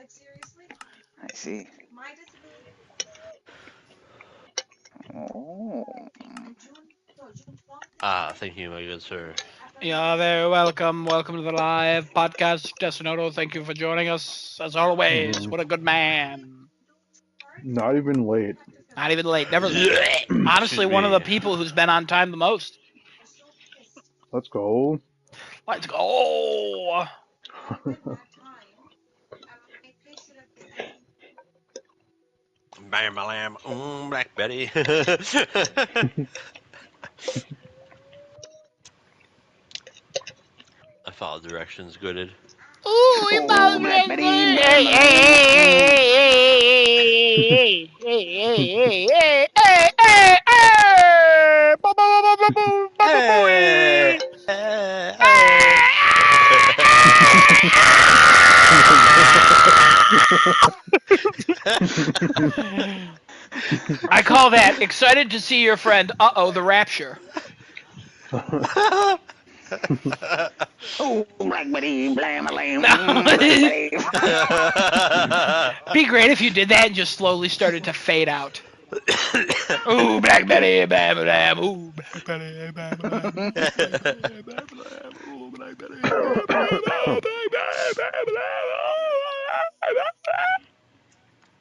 I see. Oh. Thank you, my good sir. Yeah, very welcome. Welcome to the live podcast. Desinoto, thank you for joining us. As always, what a good man. Not even late. Not even late. Never late. Honestly, Excuse one of the me. people who's been on time the most. Let's go. Let's go. Bam, lamb, Black Betty. I followed directions, gooded. Ooh, you Oh, about Black to Betty, hey, bam, hey, bam. hey, hey, hey, hey, hey, hey, hey, ba, ba, ba, ba, ba, ba, ba, Hey! ba, Hey! Hey! I call that excited to see your friend. Uh-oh, the rapture. Oh, Black Betty, blam, blam, No. Black Betty. Be great if you did that and just slowly started to fade out. Ooh, Black Betty, bam, bam. Ooh, Black Betty, bam, bam. Ooh, Black Betty, bam, bam. Ooh, Black Betty, bam, bam.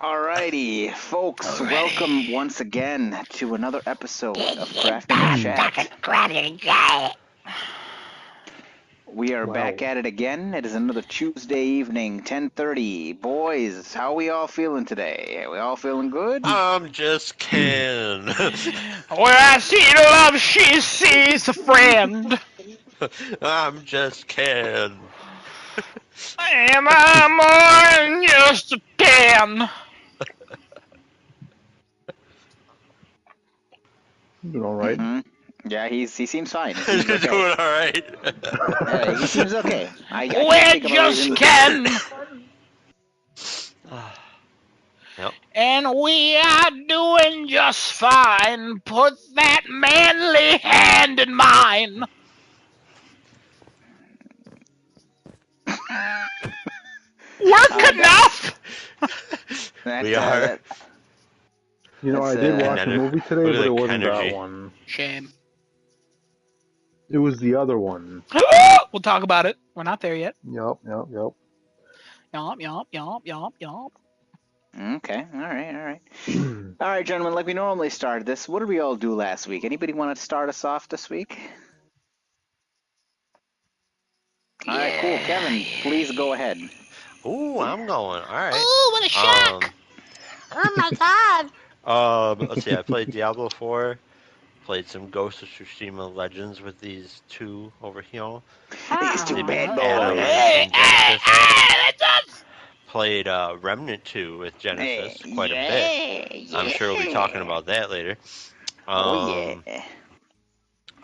Alrighty, folks, Alrighty. welcome once again to another episode of Crafting and Chat. We are Wow. back at it again. It is another Tuesday evening, 10:30. Boys, how we all feeling today? Are we all feeling good? I'm just Ken. Where I see the love, she sees a friend. I'm just Ken. Am I more than just a can? Doing all right. Mm-hmm. Yeah, he seems fine. He seems You're okay. doing alright. He seems okay. I We're can't think of a just reason. Ken. Yep. And we are doing just fine. Put that manly hand in mine. Work enough? That, We are. that, You know, I That's, did watch a Ener- movie today, Look at but the it wasn't that energy. one. Shame. It was the other one. We'll talk about it. We're not there yet. Yup. Yomp, yomp, yomp, yomp, yomp. okay, all right. All right, gentlemen, like we normally start this, what did we all do last week? Anybody want to start us off this week? All right, cool. Kevin, please go ahead. Ooh, I'm going. Alright. Ooh, what a shock. Oh my god. Let's see. I played Diablo 4. Played some Ghost of Tsushima Legends with these two over here. These two bad Adam boys. and Genesis. That's us. Played Remnant 2 with Genesis quite a bit. Yeah. I'm sure we'll be talking about that later. Oh, yeah.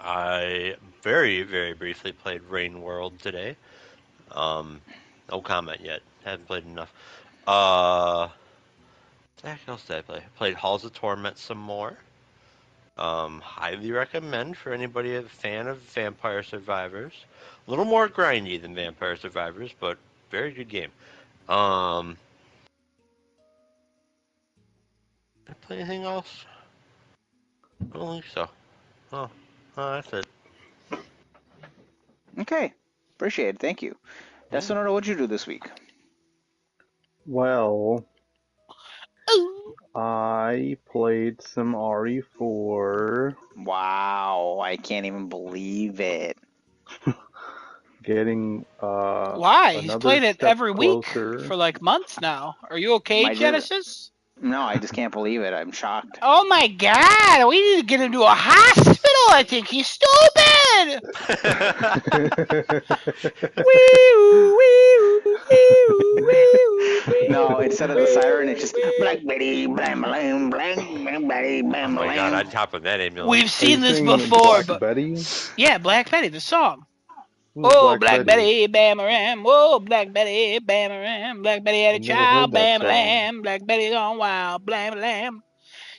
I very, very briefly played Rain World today. No comment yet. Haven't played enough. What the heck else did I play? Played Halls of Torment some more. Highly recommend for anybody a fan of Vampire Survivors. A little more grindy than Vampire Survivors, but very good game. Did I play anything else? I don't think so. Oh, that's it. Okay, appreciate it. Thank you. Desinoto, what'd you do this week? Well, Ooh. I played some RE4, Wow, I can't even believe it. getting Why? He's another played it step every week closer. for like months now. Are you okay, I just- Genesis? No, I just can't believe it. I'm shocked. Oh my god, we need to get him to a hospital. I think he's stupid. No, instead of the siren, it's just Black Betty, blam, blam, blam, Black Betty, Oh blam, my god, blam. I'd top of that ambulance. We've Are you seen this saying before, Black but Betty? yeah, Black Betty, the song. Who's Oh, Black Betty, Bamaram. Whoa, Black Betty, Bamaram. Black Betty had a I've never child, heard that Bam song. Lamb. Black Betty gone wild, Blam Lamb.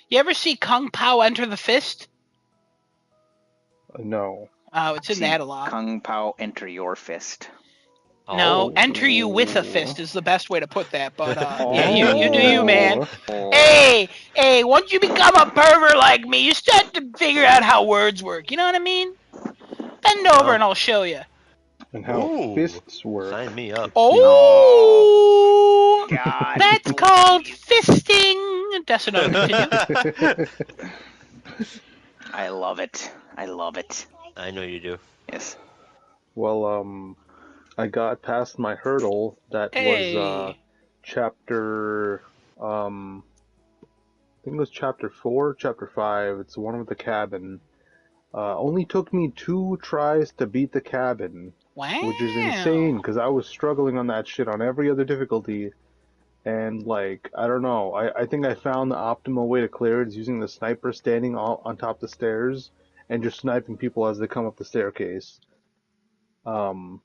You ever see Kung Pao Enter the Fist? No. Oh, it's in Seen that a lot. Kung Pao enter your fist. No, Oh. enter you with a fist is the best way to put that. But yeah, Oh. you do you, man. Oh. Hey, once you become a pervert like me, you start to figure out how words work. You know what I mean? Bend over and I'll show you. And how Ooh. fists work. Sign me up. Oh, God. that's called fisting. Desinone, continue. I love it. I love it. I know you do. Yes. Well, I got past my hurdle. That was Hey. chapter I think it was chapter 4, chapter 5. It's the one with the cabin. Only took me 2 tries to beat the cabin, which is insane Wow. because I was struggling on that shit on every other difficulty. And like, I don't know. I think I found the optimal way to clear it is using the sniper standing on top of the stairs and just sniping people as they come up the staircase. So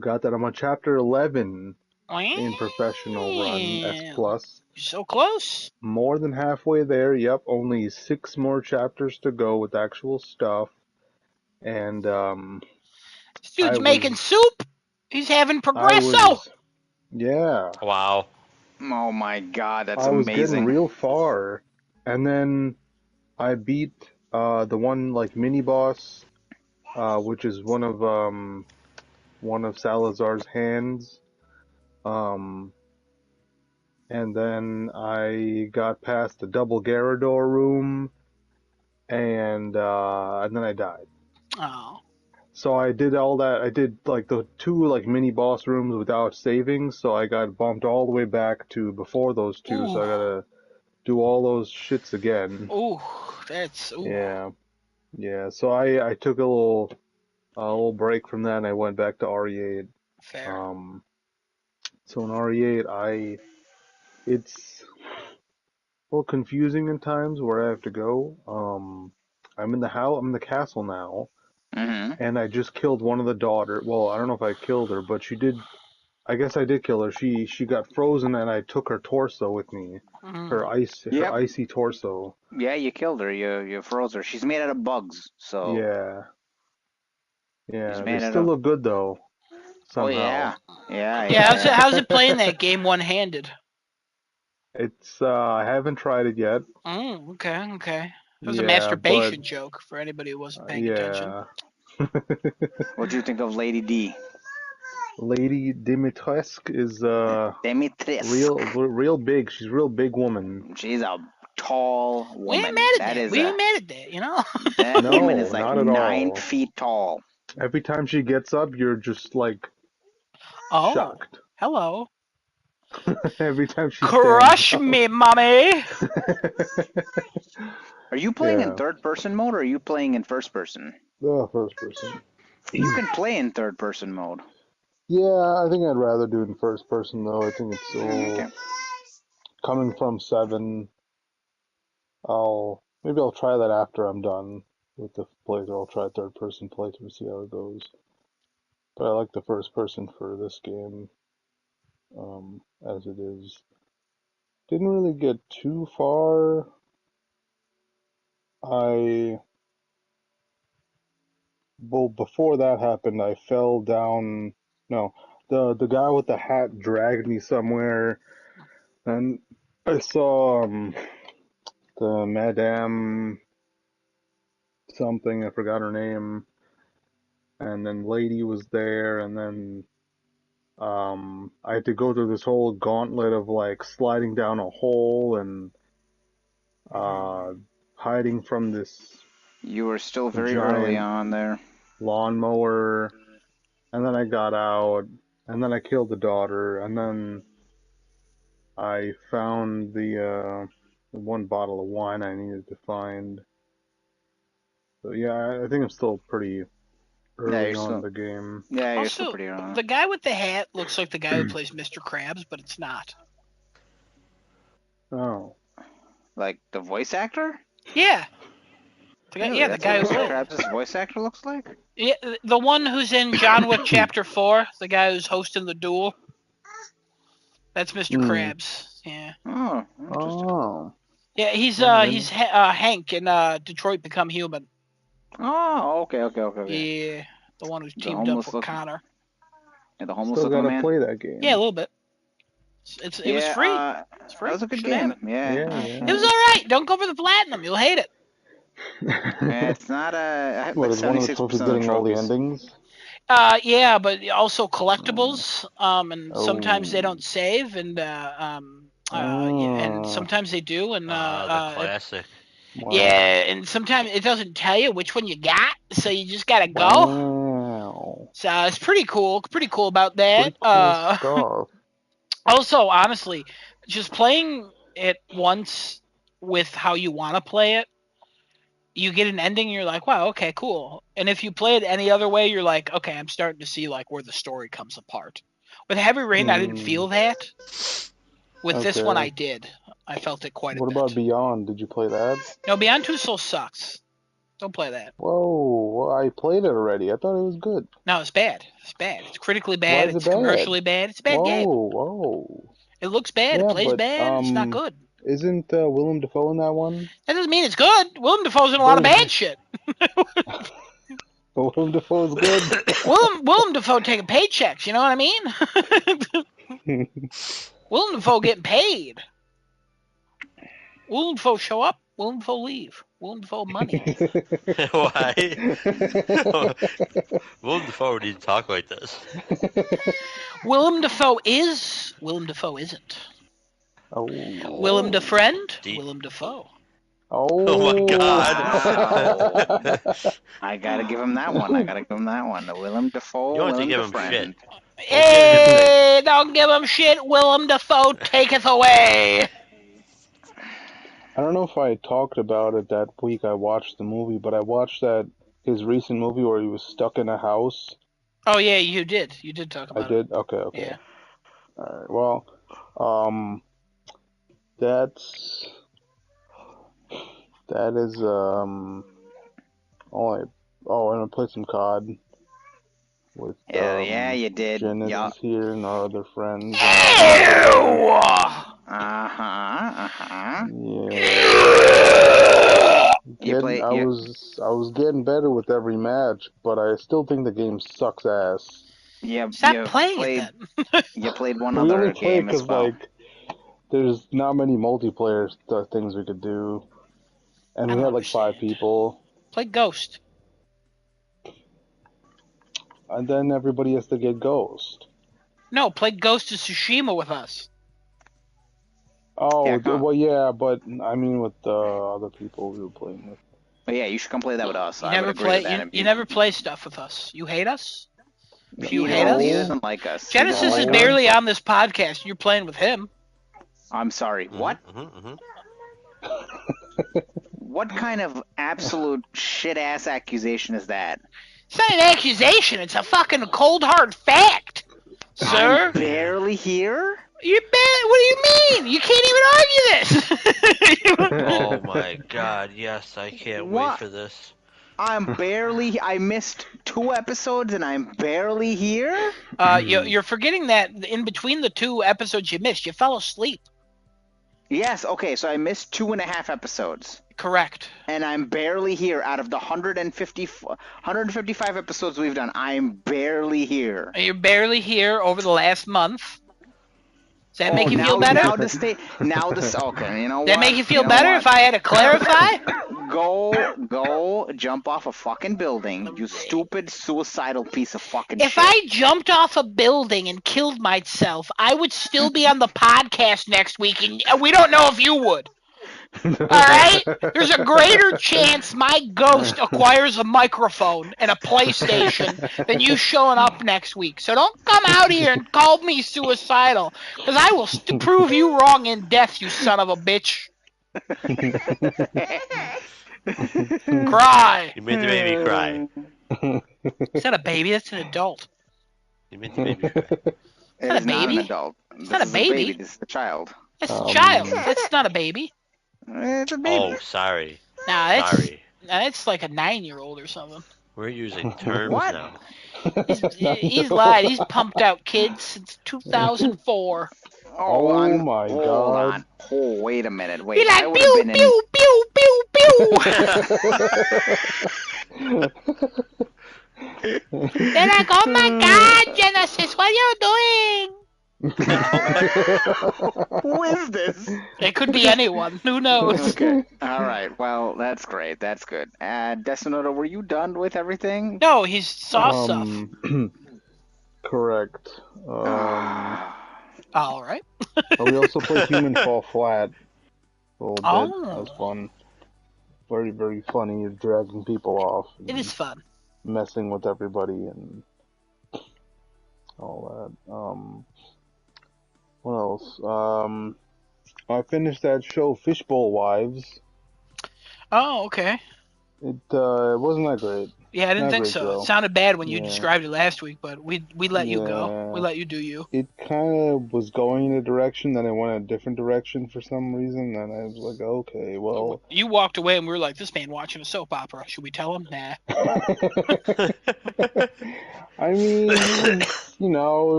got that. I'm on chapter 11 in professional run S Wow. plus. You're so close. More than halfway there. Yep, only 6 more chapters to go with actual stuff. And This dude's I making was soup. He's having I progresso. was yeah. Wow. Oh my God, that's I was getting amazing. real far. And then I beat the one like mini boss, which is one of Salazar's hands. And then I got past the double Garrador room, and then I died. Oh. So I did all that. I did like the 2 like mini boss rooms without saving, so I got bumped all the way back to before those 2. So I Ooh. gotta do all those shits again. Ooh. That's ooh. Yeah, yeah. So I took a little break from that, and I went back to RE8. Fair. So in RE8, it's a little confusing in times where I have to go. I'm in the castle now, Mm-hmm. and I just killed one of the daughter. Well, I don't know if I killed her, but she did. I guess I did kill her. She got frozen, and I took her torso with me. Her Yep. icy torso. Yeah, you killed her. You froze her. She's made out of bugs, so Yeah, she's yeah. They made out still of. look good though, Oh somehow. yeah, yeah, Yeah. yeah, yeah. How's it playing that game one-handed? It's I haven't tried it yet. Oh. Okay. Okay. It was a Yeah, but masturbation joke for anybody who wasn't paying attention. yeah. What'd you think of Lady D? Lady Dimitrescu is Dimitrescu. real big. She's a real big woman. She's a tall We ain't woman. mad at That that. is We a ain't mad at that. You know. that woman is No, like not at 9 all. feet tall. Every time she gets up, you're just like Oh. shocked. Hello. Every time she stands Crush up. me, mommy. Are you playing in Yeah. third person mode or are you playing in first person? Oh, first person. You can play in third person mode. Yeah, I think I'd rather do it in first person though. I think it's so Okay. coming from 7. Maybe I'll try that after I'm done with the playthrough. I'll try third person playthrough, see how it goes. But I like the first person for this game, as it is. Didn't really get too far. Well, before that happened, I fell down. No, the guy with the hat dragged me somewhere, and I saw the Madame something. I forgot her name, and then lady was there, and then I had to go through this whole gauntlet of like sliding down a hole and uh hiding from this You were still very early giant on there. lawnmower, and then I got out, and then I killed the daughter, and then I found the one bottle of wine I needed to find. So yeah, I think I'm still pretty Yeah, early you're on in still the game. you're still Also, pretty early on. the guy with the hat looks like the guy who plays Mr. Krabs, but it's not. Oh, Like the voice actor? Yeah. Really? Yeah, the That's what guy Mr. who. Krabs' voice actor looks like? Yeah, the one who's in John Wick Chapter 4, the guy who's hosting the duel. That's Mr. hmm. Krabs. Yeah. Oh, interesting. Oh, Yeah, he's alright. Hank in Detroit Become Human. Oh, okay. Yeah, the one who's The teamed up homeless with looking. Connor. Yeah, the homeless Still looking gotta man. play that game. Yeah, a little bit. It was free. It's free. That was a good Should have game. it. Yeah. It was all right. Don't go for the platinum. You'll hate it. Yeah, it's not I have What like is one of the 76% trophies of the getting all the trophies. endings? Yeah, but also collectibles. And sometimes they Oh. don't save, and and sometimes they do, and The classic. Wow. yeah, and sometimes it doesn't tell you which one you got, so you just gotta go. Wow. So it's pretty cool. Pretty cool about that. Pretty cool stuff. Also, honestly, just playing it once with how you want to play it, you get an ending and you're like, wow, okay, cool. And if you play it any other way, you're like, okay, I'm starting to see like where the story comes apart. With Heavy Rain, I didn't feel that. With this one, I did. I felt it quite a bit. What about Beyond? Did you play that? No, Beyond Two Souls sucks. Don't play that. Whoa, well, I played it already. I thought it was good. No, it's bad. It's bad. It's critically Why bad. is it It's bad? commercially bad. It's a bad game. Whoa. It looks bad. Yeah, It plays but, bad. It's not good. Isn't Willem Dafoe in that one? That doesn't mean it's good. Willem Dafoe's in a lot of bad shit. But Willem Dafoe's good. Willem Dafoe taking paychecks, you know what I mean? Willem Dafoe getting paid. Willem Dafoe show up, Willem Dafoe leave. Willem Dafoe money. Why? Willem Dafoe need to talk like this. Willem Dafoe is, Willem Dafoe isn't. Oh. Willem the friend, Deep. Willem Dafoe. Oh my God. I gotta give him that one. The Willem Dafoe. You don't have to Willem give the him friend. shit. Hey, don't give him shit. Willem Dafoe taketh away. I don't know if I talked about it that week I watched the movie, but I watched his recent movie where he was stuck in a house. Oh yeah, you did. You did talk about it. I did? Okay. Yeah. Alright, well, that is, and I played some COD with, Yeah, you did. Jen is here and our other friends. Ew! Yeah. I was getting better with every match, but I still think the game sucks ass. Yeah, Stop playing it then. You played one We other only play game as well. like there's not many multiplayer things we could do, and we had like 5 people. Play Ghost. And then everybody has to get Ghost. No, play Ghost of Tsushima with us. Oh, Yeah, well, yeah, but I mean with the other people we were playing with. But yeah, you should come play that with us. You I never would agree play. with that. You never play stuff with us. You hate us. You He hate us. doesn't like us. He Genesis doesn't is like barely us. on this podcast. You're playing with him. I'm sorry. What? What kind of absolute shit ass accusation is that? It's not an accusation. It's a fucking cold hard fact, sir. I'm barely here. You bet. What do you mean? You can't even argue this. Oh my God! Yes, I can't wait for this. I missed 2 episodes and I'm barely here? You're forgetting that in between the 2 episodes you missed, you fell asleep. Yes, okay, so I missed 2.5 episodes. Correct. And I'm barely here. Out of the 155 episodes we've done, I'm barely here. You're barely here over the last month. Does that make you feel better? Okay, you know what? That make you feel better if I had to clarify? Go jump off a fucking building, you stupid suicidal piece of fucking shit. If I jumped off a building and killed myself, I would still be on the podcast next week, and we don't know if you would. Alright? There's a greater chance my ghost acquires a microphone and a PlayStation than you showing up next week. So don't come out here and call me suicidal, because I will prove you wrong in death, you son of a bitch. Cry. You made the baby cry. Is that a baby? That's an adult. You made the baby cry. It not is a not an baby. adult. It's not a baby. This is a child. That's a child. That's not a baby. It's a baby. Oh, sorry. Nah, Sorry. that's like a 9-year-old or something. We're using terms What? now. He's lied. He's pumped out kids since 2004. Oh my Hold God. on. Oh, wait a minute. Wait. He like I would pew have been pew pew pew pew. They're like, oh my God, Genesis, what are you doing? Who is this? It could be anyone. Who knows? Okay. All right. Well, that's great. That's good. Desinoda, were you done with everything? No, he's saw stuff. Correct. All right. We also played Human Fall Flat a little bit. That was Oh, fun. Very, very funny, dragging people off. it is fun. Messing with everybody and all that. What else? I finished that show, Fishbowl Wives. Oh, okay. It wasn't that great. Yeah, I didn't Not a think great so. show. It sounded bad when you Yeah. described it last week, but we let you go. Yeah. We let you do you. It kind of was going in a direction, then it went a different direction for some reason, and I was like, okay, well. You walked away and we were like, this man watching a soap opera. Should we tell him? Nah. I mean, it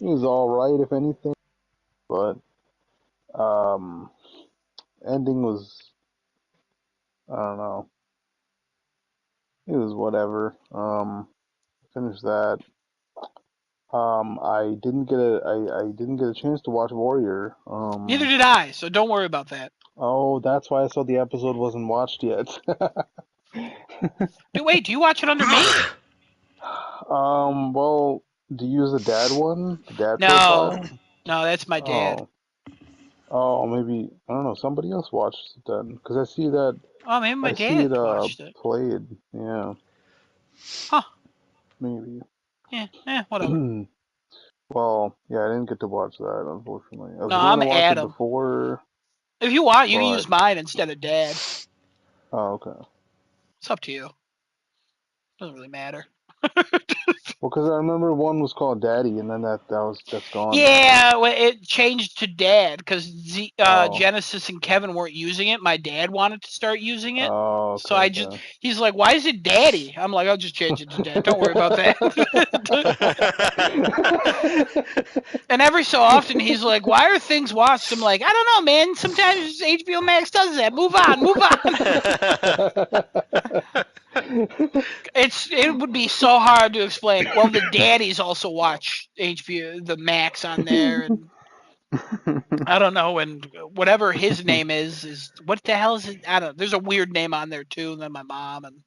was all right, if anything, but ending was, I don't know, it was whatever. Finished that. I didn't get a chance to watch Warrior. Neither did I, so don't worry about that. Oh, that's why I saw the episode wasn't watched yet. Wait, do you watch it under me? Well, do you use the dad one? The dad No. profile? No, that's my dad. Oh, maybe, I don't know, somebody else watched it then, because I see that. Oh, maybe my I see dad it watched it. played, yeah. Huh. Maybe. Yeah, whatever. Well, yeah, I didn't get to watch that, unfortunately. I was No, going I'm to watch Adam. it before. If you want, you can but- use mine instead of dad. Oh, okay. It's up to you. Doesn't really matter. Well, because I remember one was called Daddy, and then that's gone. Yeah, well, it changed to dad because Oh. Genesis and Kevin weren't using it. My dad wanted to start using it. Oh, okay, So he's like, why is it daddy? I'm like, I'll just change it to dad. Don't worry about that. And every so often he's like, why are things watched? I'm like, I don't know, man. Sometimes HBO Max does that. Move on. It would be so hard to explain. Well, the daddies also watch HBO, the Max on there, and I don't know, and whatever his name is what the hell is it? I don't know. There's a weird name on there too, and then my mom, and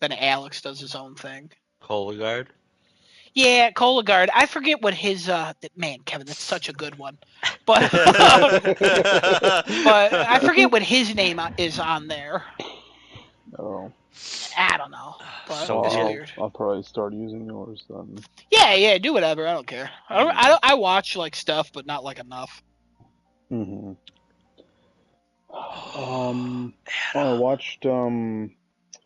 then Alex does his own thing. Cologuard? Yeah, Cologuard. I forget what his man, Kevin, that's such a good one. But but I forget what his name is on there. Oh. I don't know. But So it's weird. weird. I'll probably start using yours then. Yeah, do whatever. I don't care. I watch like stuff, but not like enough. Mm-hmm. I watched one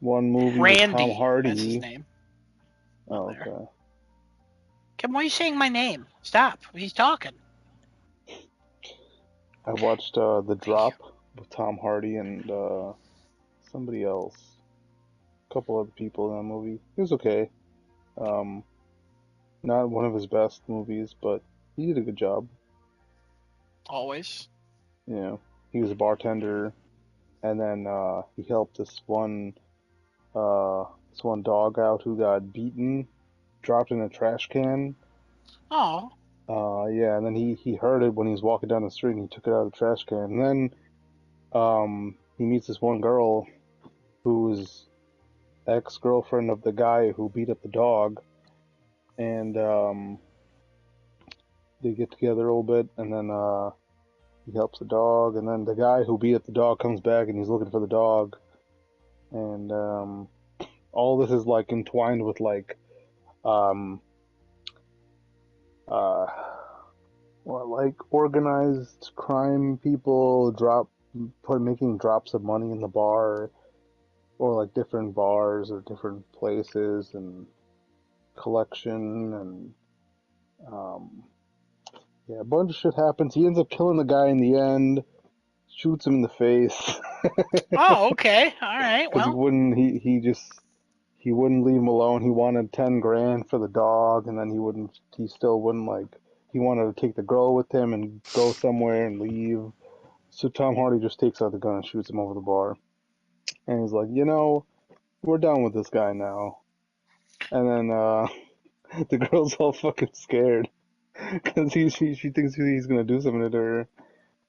movie Randy, with Tom Hardy. that's his name. Oh, there. okay. Kevin, why are you saying my name? Stop. He's talking. I watched The Drop with Tom Hardy and somebody else. A couple other people in that movie. It was okay. Not one of his best movies, but he did a good job. Always. Yeah. He was a bartender, and then he helped this one dog out who got beaten, dropped in a trash can. Oh. Yeah, and then he heard it when he was walking down the street, and he took it out of the trash can. And then he meets this one girl who's ex-girlfriend of the guy who beat up the dog, and they get together a little bit, and then he helps the dog, and then the guy who beat up the dog comes back, and he's looking for the dog, and all this is like entwined with like organized crime people making drops of money in the bar, or like different bars or different places, and collection, and yeah, a bunch of shit happens. He ends up killing the guy in the end, shoots him in the face. Oh, okay. All right. Because Well, he wouldn't leave him alone. He wanted 10 grand for the dog, and then he still wouldn't, like, he wanted to take the girl with him and go somewhere and leave. So Tom Hardy just takes out the gun and shoots him over the bar. And he's like, we're done with this guy now. And then the girl's all fucking scared because she thinks he's gonna do something to her.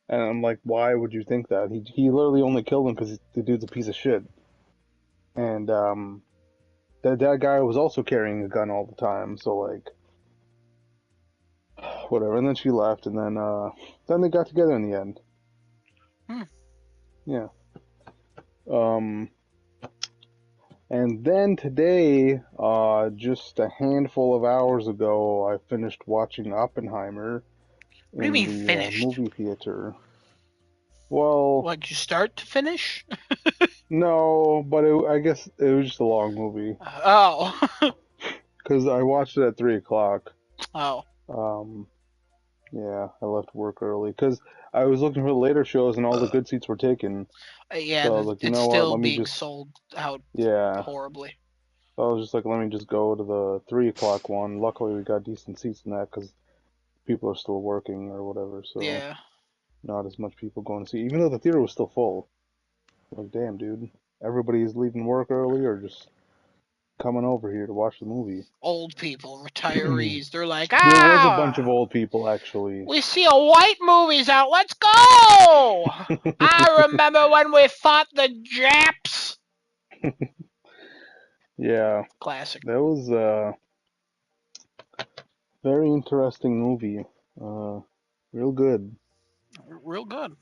And I'm like, why would you think that? He literally only killed him because the dude's a piece of shit. And that guy was also carrying a gun all the time. So like, whatever. And then she left, and then they got together in the end. Hmm. Yeah. And then today, just a handful of hours ago, I finished watching Oppenheimer What do you in mean the finished? movie theater. Well, Like you start to finish? no, but I guess it was just a long movie Oh. because I watched it at 3 o'clock. Oh. Yeah, I left work early because I was looking for the later shows and all the good seats were taken. Yeah, So I was like, you it's know what? still Let me being just sold out yeah. horribly. So I was just like, let me just go to the 3 o'clock one. Luckily, we got decent seats in that because people are still working or whatever. So Yeah. not as much people going to see, even though the theater was still full. Like, damn, dude, everybody's leaving work early or just coming over here to watch the movie. Old people, retirees, they're like, There was a bunch of ah, old people actually. we see a white movie's out. Let's go! I remember when we fought the Japs. Yeah, Classic. that was a very interesting movie. Real good. Real good.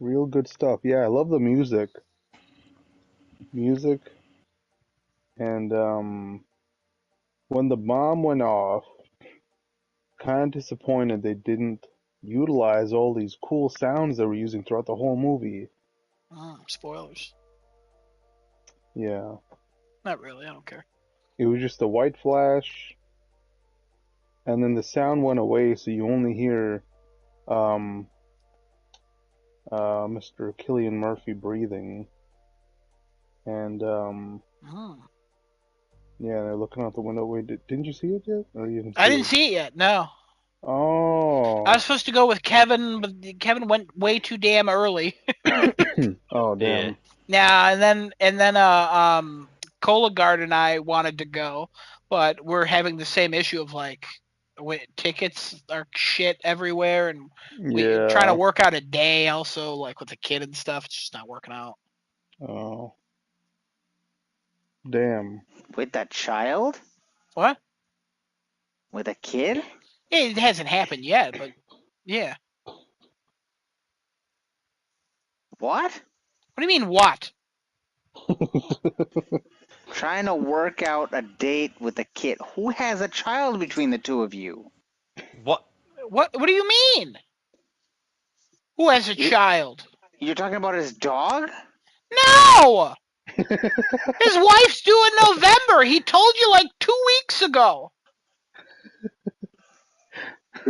Real good stuff. Yeah, I love the music. Music and when the bomb went off, kind of disappointed they didn't utilize all these cool sounds they were using throughout the whole movie. Spoilers. Yeah. Not really. I don't care. It was just a white flash, and then the sound went away, so you only hear Mr. Cillian Murphy breathing. And yeah, they're looking out the window. Wait, didn't you see it yet? Or you didn't I see didn't it? see it yet. No. Oh. I was supposed to go with Kevin, but Kevin went way too damn early. Oh, Yeah. damn. Yeah, and then Cologuard and I wanted to go, but we're having the same issue of like tickets are shit everywhere, and we trying to Yeah. work out a day also like with the kid and stuff. It's just not working out. Oh, damn. With that child? What? With a kid? It hasn't happened yet, but yeah. What? What do you mean what? Trying to work out a date with a kid. Who has a child between the two of you? What? What do you mean? Who has a child? You're talking about his dog? No! His wife's due in November. He told you like 2 weeks ago.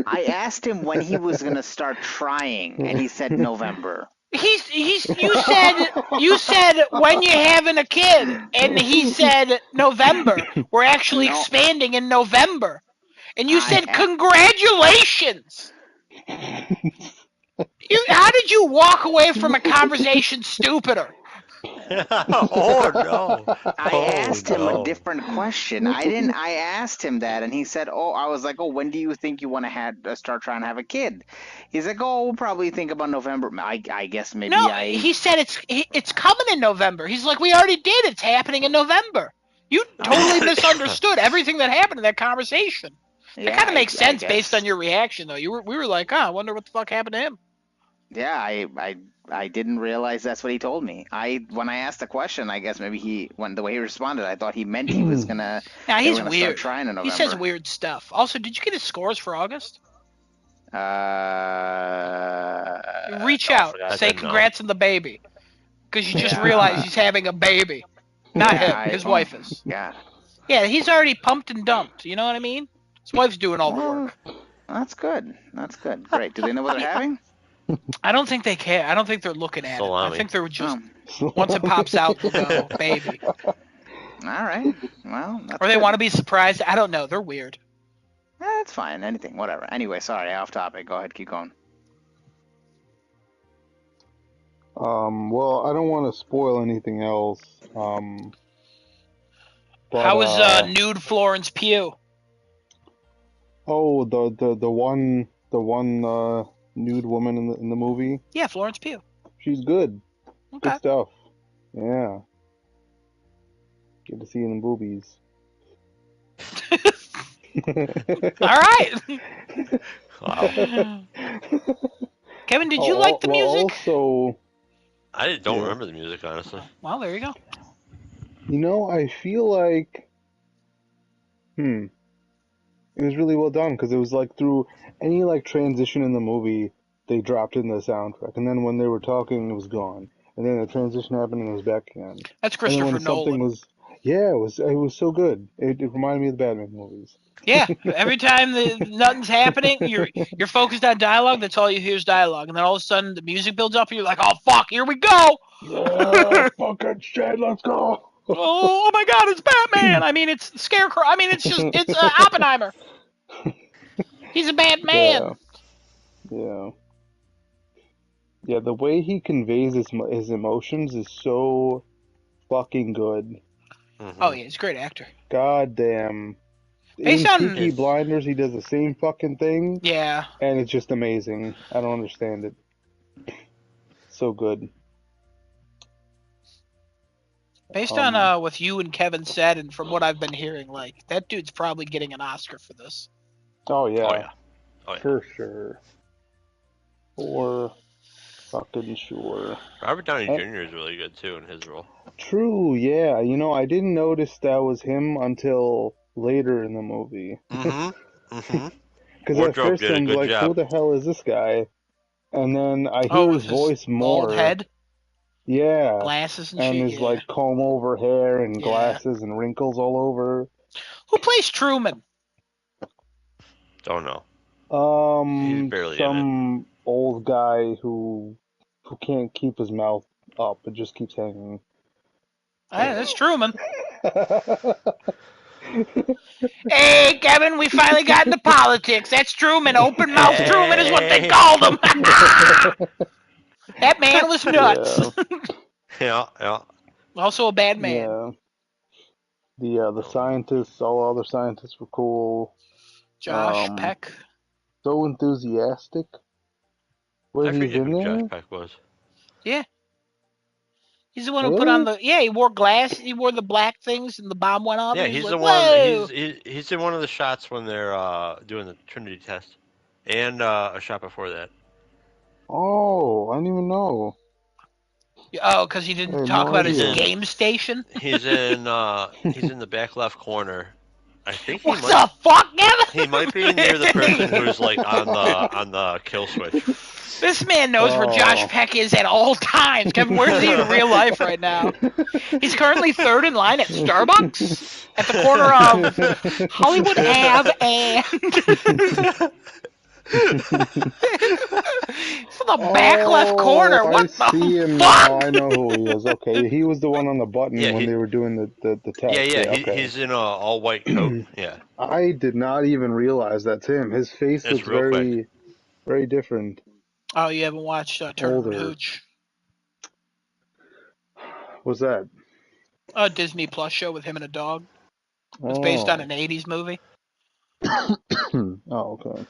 I asked him when he was going to start trying, and he said November. You said when you're having a kid, and he said November. We're actually No. expanding in November. And you I said congratulations. How did you walk away from a conversation stupider? Oh no! I Oh, asked him a no. different question. I asked him that, and he said, "Oh, I was like, oh, when do you think you want to start trying to have a kid?" He's like, "Oh, we'll probably think about November." I guess maybe No, he said it's coming in November. He's like, we already did. It's happening in November. You totally misunderstood everything that happened in that conversation. That Yeah, kind of makes I sense based guess. on your reaction, though. We were like, I wonder what the fuck happened to him. Yeah, I didn't realize that's what he told me. When I asked the question, I guess maybe the way he responded, I thought he meant he was gonna Nah, they were he's gonna start weird. trying in He says November. weird stuff. Also, did you get his scores for August? Reach No, I out, forgot. I say didn't know. congrats on the baby, because you just Yeah, realized he's having a baby. Not yeah, him. His wife is. God. Yeah, he's already pumped and dumped. You know what I mean? His wife's doing all the Well, work. that's good. That's good. Great. Do they know what they're having? I don't think they care. I don't think they're looking at it. I Salami. think they're just Oh, once it pops out, they'll go baby, all right. Well, that's or they good. want to be surprised. I don't know. They're weird. That's fine. Anything, whatever. Anyway, sorry, off topic. Go ahead, keep going. Well, I don't want to spoil anything else. But How was nude Florence Pugh? oh, the one nude woman in the movie, Yeah, Florence Pugh. she's good. Okay. Good stuff. Yeah. Good to see you in the boobies. All right. Wow. Kevin, did you like the well, music? also, I don't Yeah. remember the music, honestly. Well, there you go. I feel like, it was really well done because it was like through any like transition in the movie, they dropped in the soundtrack, and then when they were talking, it was gone, and then the transition happened and it was back again. That's And then Christopher when something Nolan. was, it was so good. It reminded me of the Batman movies. Yeah, every time nothing's happening, you're focused on dialogue. That's all you hear is dialogue, and then all of a sudden the music builds up, and you're like, "Oh fuck, here we go!" Yeah, fucking shit, let's go. Oh my God, it's Batman! I mean, it's Scarecrow. I mean, it's Oppenheimer. He's a bad man. Yeah. Yeah, the way he conveys his emotions is so fucking good. Mm-hmm. Oh yeah, he's a great actor. God damn. Based In on Peaky Blinders, he does the same fucking thing, yeah, and it's just amazing. I don't understand it. So good. based on what you and Kevin said, and from what I've been hearing, like that dude's probably getting an Oscar for this. Oh yeah, Oh yeah. Oh yeah. for sure. For fucking sure. Robert Downey And- Jr. is really good too in his role. True, yeah. I didn't notice that was him until later in the movie. Mm-hmm. Mm-hmm. Because at Wardrobe first did a I'm good like, job. who the hell is this guy? And then I Oh, hear with his voice bald more. head, Yeah. glasses and And shit. his Yeah. like comb over hair and Yeah. glasses and wrinkles all over. Who plays Truman? Don't know. He's barely Some old guy who can't keep his mouth up. It just keeps hanging. Hey, that's Truman. Hey, Kevin, we finally got into politics. That's Truman. Open mouth Truman is what they called him. That man was nuts. Yeah. Also a bad man. Yeah. The scientists, all other scientists were cool. Josh Peck. So enthusiastic when I he's forget in who there. Josh Peck was. Yeah. He's the one who put on the. Yeah, he wore glasses. He wore the black things, and the bomb went off. Yeah, and he's like, the whoa! one. He's in one of the shots when they're doing the Trinity test, and a shot before that. Oh, I didn't even know. Oh, because he didn't talk about his game station. He's in the back left corner. I think what the fuck, Kevin? He might be near the person who's like on the kill switch. This man knows where Josh Peck is at all times. Kevin, where's he in real life right now? He's currently third in line at Starbucks at the corner of Hollywood Ave and for the back left corner. What the fuck? Now. I know who he is. Okay, he was the one on the button when they were doing the test. Yeah. Okay. He's in a all white coat. Yeah. I did not even realize that's him. His face looks very, very different. Oh, you haven't watched Turner and Hooch? What's that? A Disney Plus show with him and a dog. It's based on an 80s movie. Oh, okay.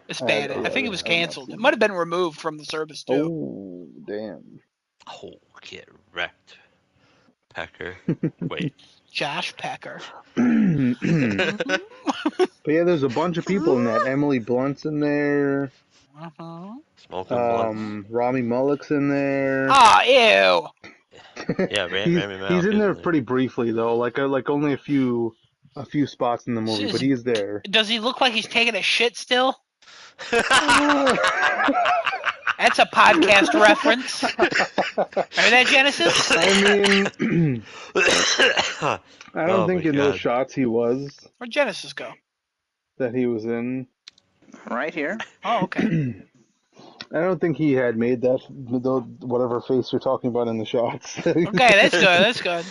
It's bad. I think it was canceled. It might have been removed from the service, too. Oh, damn. Oh, get wrecked. Pecker. Wait. Josh Pecker. But yeah, there's a bunch of people in that. Emily Blunt's in there. Smoking blunts. Rami Malek's in there. Oh, ew. Yeah, Rami Malek. He's in there pretty briefly though, like only a few spots in the movie, but he's there. Does he look like he's taking a shit still? That's a podcast reference. Remember that, Genesis? I mean, I don't think in those shots he was. Where'd Genesis go? That he was in. Right here. Oh, okay. I don't think he had made that whatever face you're talking about in the shots. Okay, that's good. That's good.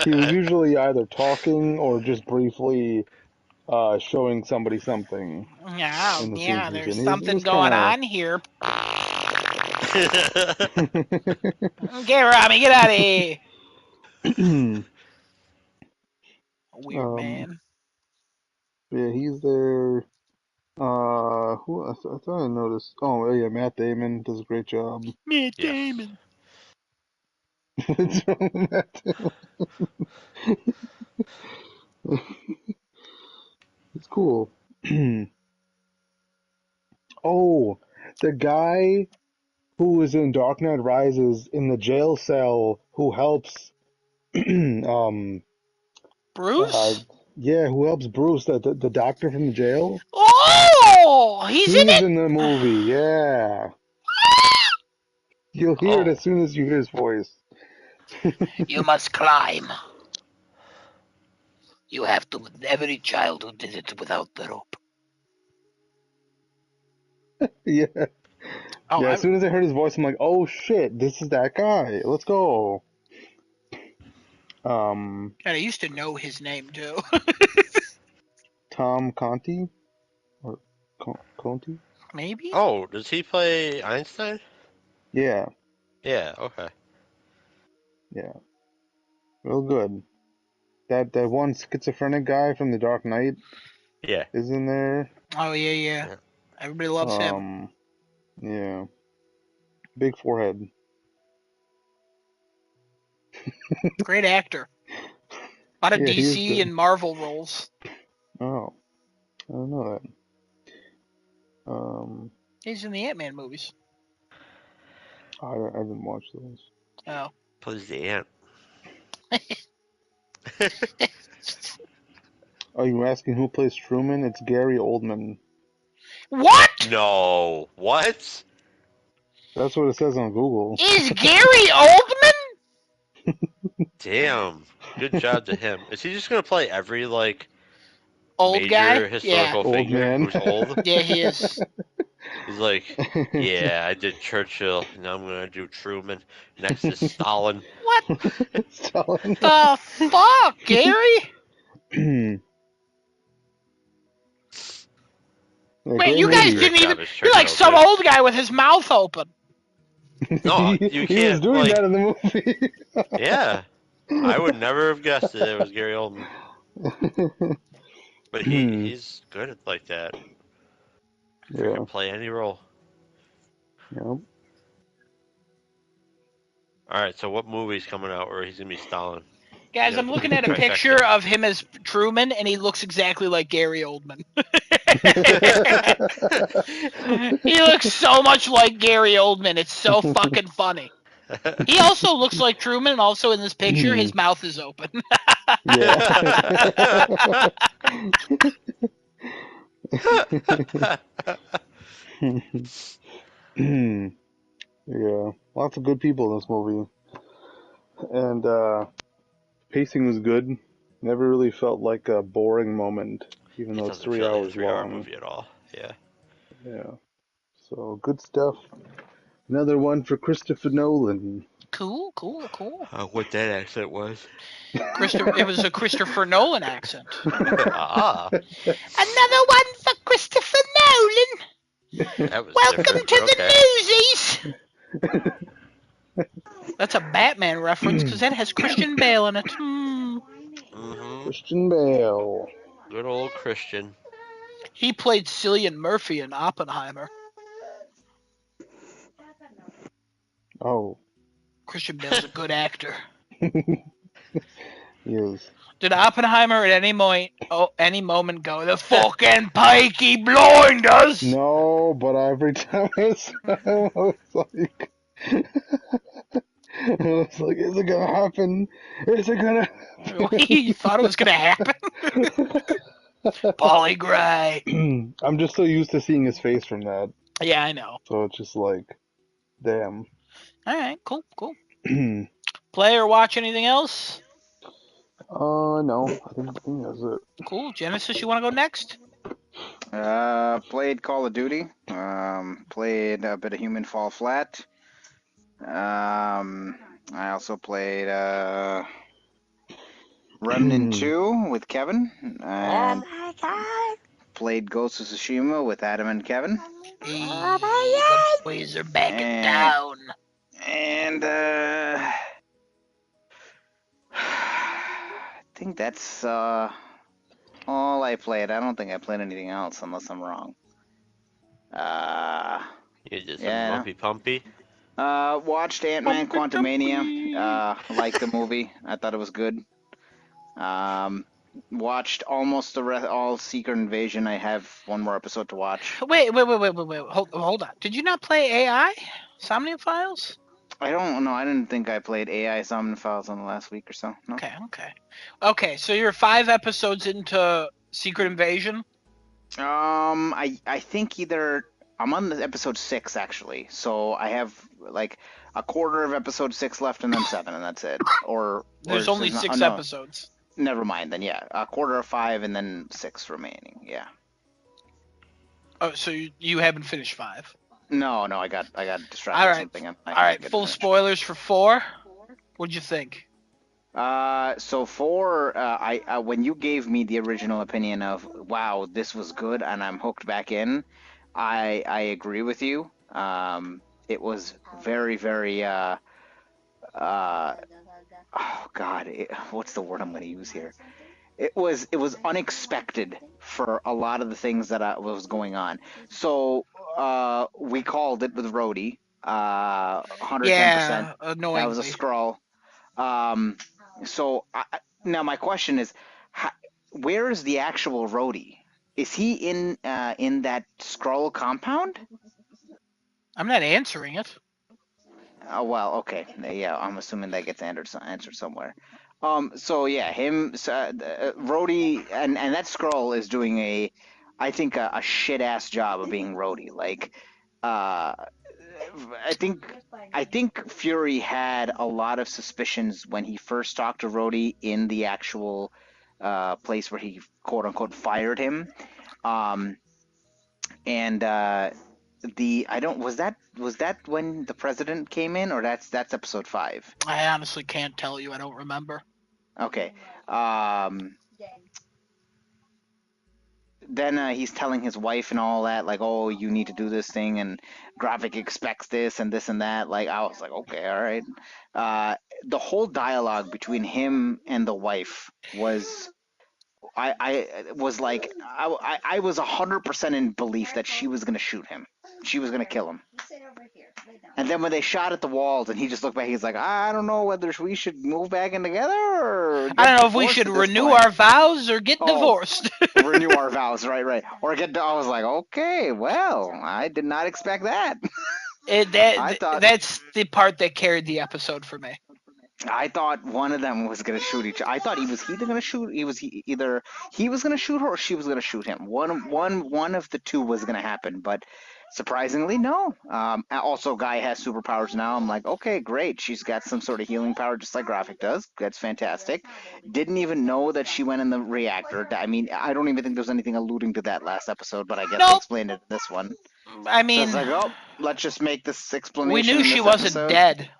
He was usually either talking or just briefly showing somebody something. Yeah, there's something going on here. Okay, Robbie, get out of here. Weird man. Yeah, he's there. Who else? I thought I noticed. Oh, yeah, Matt Damon does a great job. Matt Yes. Damon. What's wrong with Matt Damon? It's cool. Oh, the guy who is in Dark Knight Rises in the jail cell who helps, um, uh, Bruce? yeah, who helps Bruce, the doctor from the jail. Oh, he's in He's it. in the movie, yeah. You'll hear it Oh. as soon as you hear his voice. You must climb. You have to. Every child who did it without the rope. Yeah. Oh, Yeah, as soon as I heard his voice, I'm like, oh shit, this is that guy. Let's go. God, I used to know his name too. Tom Conti? Or Conti? Maybe. Oh, does he play Einstein? Yeah, Yeah, okay. yeah. Real good. That one schizophrenic guy from The Dark Knight Yeah. is in there. Oh yeah. Yeah. Everybody loves him. Yeah. Big forehead. Great actor. A lot of Yeah, he is DC good. and Marvel roles. Oh, I don't know that. He's in the Ant-Man movies. I didn't watch those. Oh. Plays the ant. Oh, you were asking who plays Truman? It's Gary Oldman. What? No. What? That's what it says on Google. Is Gary Oldman? Damn. Good job to him. Is he just gonna play every Old guy? major Yeah. historical Old figure man. who's old? Yeah, he is. He's like, yeah, I did Churchill, now I'm gonna do Truman. Next is Stalin. What Stalin. the fuck, Gary? Yeah, Wait, great you guys movie. Great didn't even. job as You're like Churchill some too. old guy with his mouth open. No, he, you he was can't doing that in the movie. Yeah, I would never have guessed that it was Gary Oldman. But he's good at like that. Yeah. Can play any role. Yep. All right, so what movie's coming out where he's gonna be Stalin? Guys, Yeah, I'm looking at a trifecta. picture of him as Truman, and he looks exactly like Gary Oldman. He looks so much like Gary Oldman. It's so fucking funny. He also looks like Truman, and also in this picture, his mouth is open. Yeah. Yeah. Lots of good people in this movie. And pacing was good. Never really felt like a boring moment, even It though it's doesn't 3 feel like a hours 3 hour long. movie at all. Yeah. Yeah. So good stuff. Another one for Christopher Nolan. Cool. What that accent was. It was a Christopher Nolan accent. Ah, Another one for Christopher Nolan. that was Welcome different, but to okay. the newsies. That's a Batman reference because that has Christian Bale in it. Christian Bale. Good old Christian. He played Cillian Murphy in Oppenheimer. Oh. Christian Bale's a good actor. He is. Did Oppenheimer at any moment go, the fucking Peaky Blinders? No, but every time I saw him, I was like, is it gonna happen? Is it gonna happen? You thought it was going to happen? Polly Gray. I'm just so used to seeing his face from that. Yeah, I know. So it's just like, damn. All right, cool. Play or watch anything else? No, I think that's it. Cool. Genesis, you want to go next? Played Call of Duty. Played a bit of Human Fall Flat. I also played Remnant 2 with Kevin. And my god. played Ghost of Tsushima with Adam and Kevin. Hey, the boys are back in town. And I think that's all I played. I don't think I played anything else unless I'm wrong. You did some Yeah. Mumpy Pumpy. Watched Ant-Man Quantumania. Liked the movie. I thought it was good. Watched almost all Secret Invasion. I have one more episode to watch. Wait. Hold on. Did you not play AI? Somnium Files? I don't know. I didn't think I played AI Summon Files on the last week or so. No. Okay. So you're 5 episodes into Secret Invasion. I think either I'm on the episode 6 actually, so I have like a quarter of episode 6 left, and then 7, and that's it. Or There's only 6 no, episodes. never mind. Then yeah, a quarter of 5, and then 6 remaining. Yeah. Oh, so you haven't finished 5. No, I got distracted All or right. something. All right. Full spoilers for 4. What'd you think? So 4, I when you gave me the original opinion of wow, this was good, and I'm hooked back in, I agree with you. It was very, very oh God, what's the word I'm going to use here? It was unexpected for a lot of the things that was going on. So we called it with Rhodey, 110%. Yeah, annoyingly. That was a scroll. So now my question is, where is the actual Rhodey? Is he in that Skrull compound? I'm not answering it. Oh well, okay, yeah. I'm assuming that gets answered somewhere. So yeah, him, Rhodey, and that Skrull is doing I think a shit ass job of being Rhodey. Like, I think Fury had a lot of suspicions when he first talked to Rhodey in the actual place where he quote unquote fired him. And I don't was that when the president came in, or that's episode 5? I honestly can't tell you. I don't remember. Okay. Then he's telling his wife and all that, like, oh, you need to do this thing, and Graphic expects this and this and that. Like, I was like, okay, all right. The whole dialogue between him and the wife was, I was like, I was 100% in belief that she was gonna shoot him. She was gonna kill him. And then when they shot at the walls, and he just looked back, he's like, I don't know whether we should move back in together or I don't know if we should renew our vows or get divorced. Renew our vows, right. Or I was like, okay, well, I did not expect that. That's the part that carried the episode for me. I thought one of them was gonna shoot each. I thought he was either gonna shoot. Either he was gonna shoot her or she was gonna shoot him. One of the two was gonna happen, but surprisingly, no. Also, Guy has superpowers now. I'm like, okay, great. She's got some sort of healing power, just like Graphic does. That's fantastic. Didn't even know that she went in the reactor. I mean, I don't even think there's anything alluding to that last episode, but I guess they explained it in this one. I mean, so it's like, oh, let's just make this explanation. We knew she wasn't dead.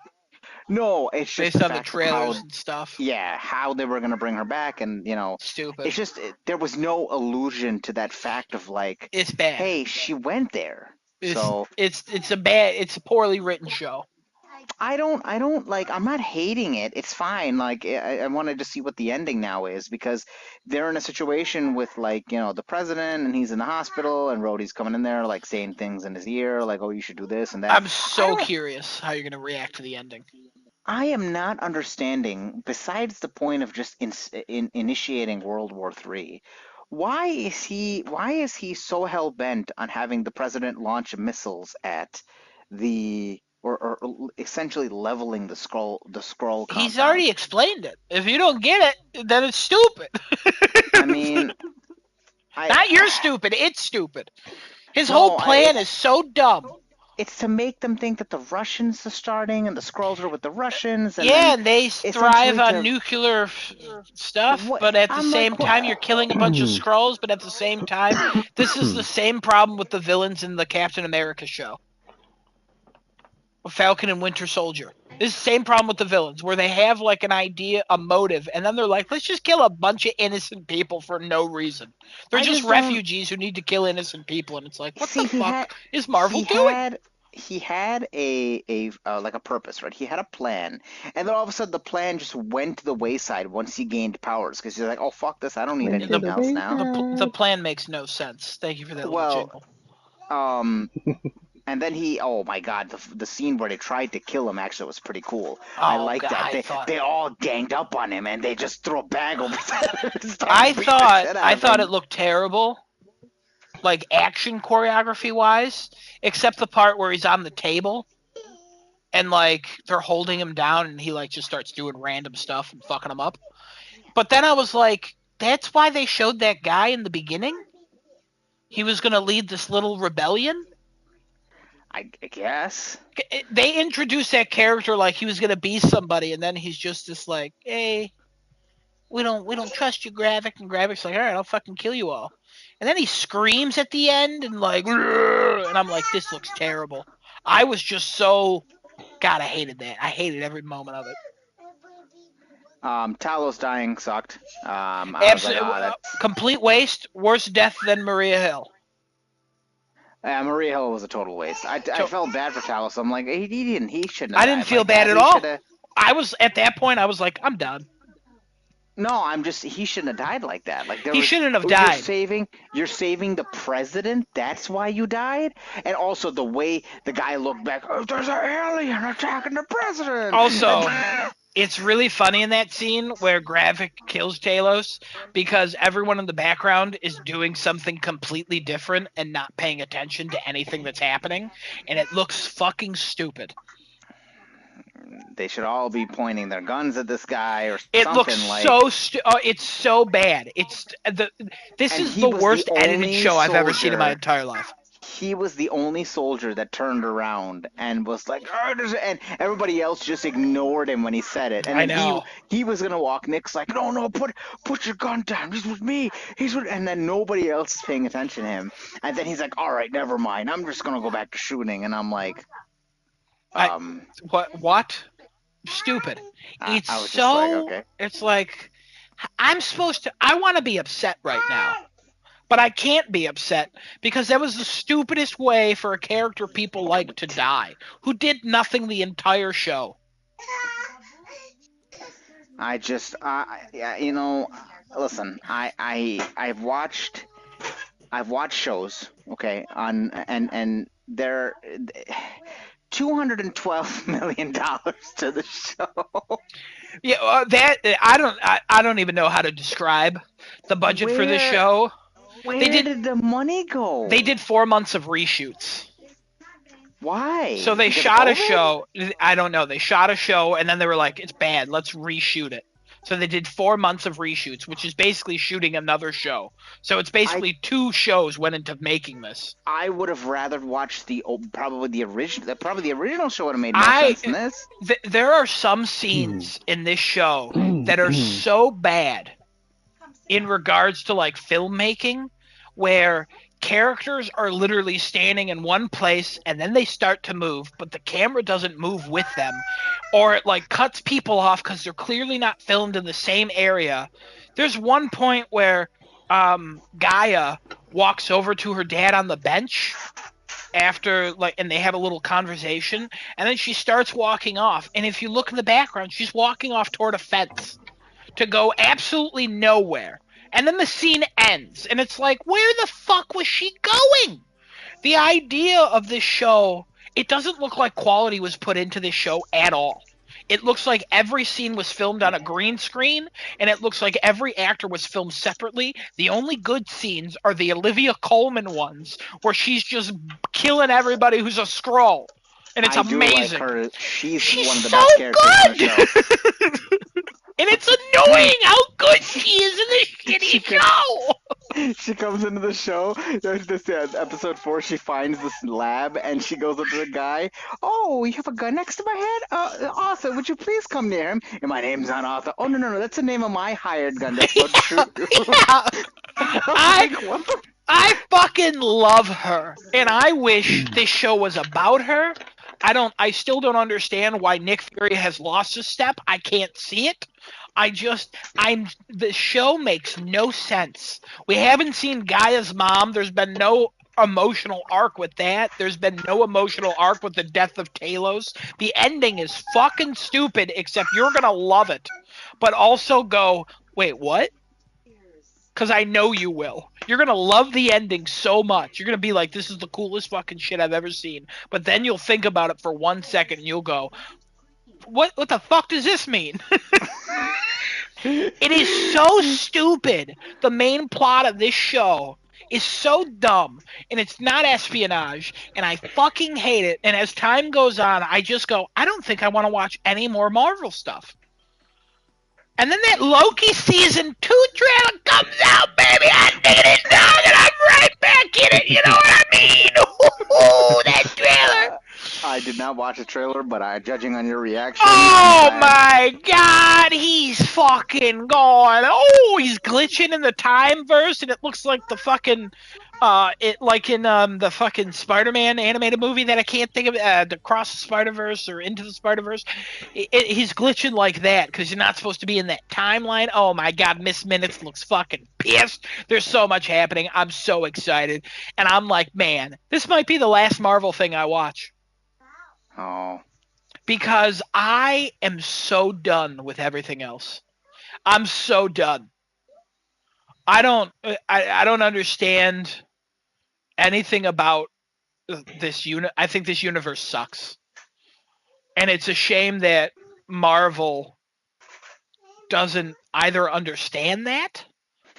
No, it's just based on the trailers and stuff. Yeah, how they were gonna bring her back, and stupid. It's just there was no allusion to that fact of like, it's bad. Hey, she went there. It's a poorly written show. I don't like. I'm not hating it. It's fine. Like I wanted to see what the ending now is, because they're in a situation with like the president, and he's in the hospital, and Rhodey's coming in there like saying things in his ear, like, oh, you should do this and that. I'm so curious how you're gonna react to the ending. I am not understanding, besides the point of just initiating World War III, why is he so hell bent on having the president launch missiles at the or essentially leveling the Skrull compound? He's already explained it. If you don't get it, then it's stupid. I mean, not you're stupid. It's stupid. His whole plan is so dumb. It's to make them think that the Russians are starting and the Skrulls are with the Russians. And they thrive on nuclear stuff, but at the same time, you're killing a bunch of Skrulls, but at the same time, this is the same problem with the villains in the Captain America show. Falcon and Winter Soldier. This is the same problem with the villains, where they have like an idea, a motive, and then they're like, let's just kill a bunch of innocent people for no reason. They're just refugees who need to kill innocent people, and it's like, what the fuck is Marvel doing? he had a like a purpose, right? He had a plan, and then all of a sudden the plan just went to the wayside once he gained powers because he's like, oh fuck this, I don't need Went to anything the else now. The plan makes no sense. Thank you for that little Well, jingle. And then oh my god, the scene where they tried to kill him actually was pretty cool. I Oh, like God, that. They all ganged up on him and they just threw a bag over his head and started I beating the shit out of thought him. it looked terrible, like action choreography wise, except the part where he's on the table and like they're holding him down and he like just starts doing random stuff and fucking him up. But then I was like, that's why they showed that guy in the beginning? He was going to lead this little rebellion? I guess. They introduced that character like he was going to be somebody, and then he's just this like, hey, we don't trust you, Gravik. And Gravik's like, all right, I'll fucking kill you all. And then he screams at the end and like, and I'm like, this looks terrible. I was just so, God, I hated that. I hated every moment of it. Talos dying sucked. I was like, Absolutely, that's... complete waste. Worse death than Maria Hill. Maria Hill was a total waste. I felt bad for Talos. I'm like, he shouldn't have I died didn't feel like bad that. at all. Shoulda... I was at that point. I was like, I'm done. No, he shouldn't have died like that. Like He shouldn't have died. You're saving the president. That's why you died. And also the way the guy looked back. Oh, there's an alien attacking the president. Also, it's really funny in that scene where Gravik kills Talos because everyone in the background is doing something completely different and not paying attention to anything that's happening, and it looks fucking stupid. They should all be pointing their guns at this guy or It something looks like. it's so bad. This is the worst edited show I've ever seen in my entire life. He was the only soldier that turned around and was like, and everybody else just ignored him when he said it. And I know. He was gonna walk. Nick's like, no, put your gun down. He's with me. And then nobody else is paying attention to him. And then he's like, all right, never mind. I'm just gonna go back to shooting. And I'm like, what? Stupid. It's I was so. just like, okay. It's like I want to be upset right now. But I can't be upset because that was the stupidest way for a character people like to die, who did nothing the entire show. Listen, I've watched shows, okay, and they're $212 million to the show. Yeah, I don't even know how to describe the budget for this show. Where did the money go? They did 4 months of reshoots. Why? So they shot a show. I don't know. They shot a show and then they were like, it's bad. Let's reshoot it. So they did 4 months of reshoots, which is basically shooting another show. So it's basically 2 shows went into making this. I would have rather watched probably the original show would have made more sense than this. There are some scenes in this show that are so bad in regards to like filmmaking where characters are literally standing in one place and then they start to move, but the camera doesn't move with them, or it like cuts people off because they're clearly not filmed in the same area. There's one point where Gaia walks over to her dad on the bench after and they have a little conversation, and then she starts walking off, and if you look in the background, she's walking off toward a fence to go absolutely nowhere. And then the scene ends, and it's like, where the fuck was she going? The idea of this show, it doesn't look like quality was put into this show at all. It looks like every scene was filmed on a green screen, and it looks like every actor was filmed separately. The only good scenes are the Olivia Colman ones, where she's just killing everybody who's a Skrull. And it's amazing. I do like her. She's one of the best characters in the show. And it's annoying how good she is in this shitty show. She comes into the show. There's this episode 4. She finds this lab and she goes up to the guy. Oh, you have a gun next to my head? Arthur, would you please come near him? And my name's not Arthur. Oh, no, that's the name of my hired gun. That's what I fucking love her, and I wish this show was about her. I still don't understand why Nick Fury has lost a step. I can't see it. The show makes no sense. We haven't seen Gaia's mom. There's been no emotional arc with that. There's been no emotional arc with the death of Talos. The ending is fucking stupid, except you're gonna love it. But also go, wait, what? Because I know you will. You're gonna love the ending so much. You're gonna be like, this is the coolest fucking shit I've ever seen. But then you'll think about it for 1 second and you'll go, what the fuck does this mean? It is so stupid. The main plot of this show is so dumb, and it's not espionage, and I fucking hate it. And as time goes on, I just go, I don't think I want to watch any more Marvel stuff. And then that Loki season 2 trailer comes out, baby. I dig it dog, and I'm right back in it. You know what I mean? Ooh, that trailer. I did not watch the trailer, but judging on your reaction, Oh my god, he's fucking gone. Oh, he's glitching in the time verse, and it looks like the fucking it like in the fucking Spider-Man animated movie that I can't think of, the Cross the Spider-Verse or Into the Spider-Verse. He's glitching like that because you're not supposed to be in that timeline. Oh my god, Miss Minutes looks fucking pissed. There's so much happening. I'm so excited, and I'm like, man, this might be the last Marvel thing I watch. Oh. Because I am so done with everything else. I'm so done. I don't understand anything about this unit. I think this universe sucks. And it's a shame that Marvel doesn't either understand that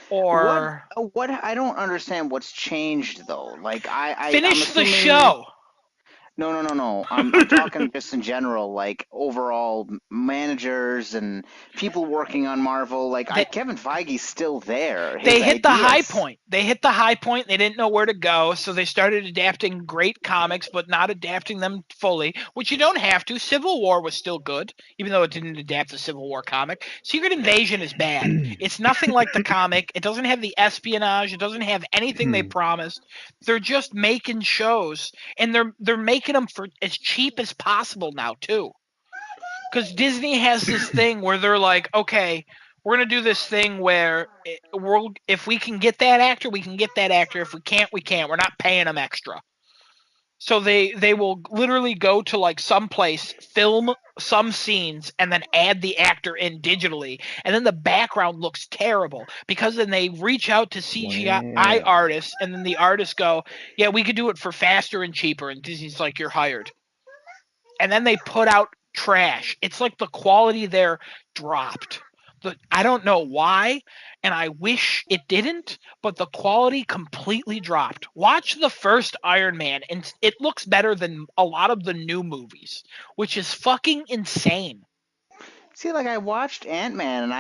or What I don't understand what's changed though. Like I'm finish the assuming show. No. I'm talking just in general, like overall managers and people working on Marvel. Like Kevin Feige's still there. They hit the high ideas- point. They hit the high point. They didn't know where to go, so they started adapting great comics, but not adapting them fully, which you don't have to. Civil War was still good, even though it didn't adapt the Civil War comic. Secret Invasion is bad. It's nothing like the comic. It doesn't have the espionage. It doesn't have anything they promised. They're just making shows, and they're making them for as cheap as possible now too. Because Disney has this thing where they're like, okay, we're gonna do this thing where if we can get that actor, we can get that actor. If we can't, we can't. We're not paying them extra. So they will literally go to like some place, film some scenes, and then add the actor in digitally, and then the background looks terrible because then they reach out to CGI artists, and then the artists go, yeah, we could do it for faster and cheaper, and Disney's like, you're hired. And then they put out trash. It's like the quality there dropped. I don't know why, and I wish it didn't, but the quality completely dropped. Watch the first Iron Man, and it looks better than a lot of the new movies, which is fucking insane. See, like I watched Ant-Man and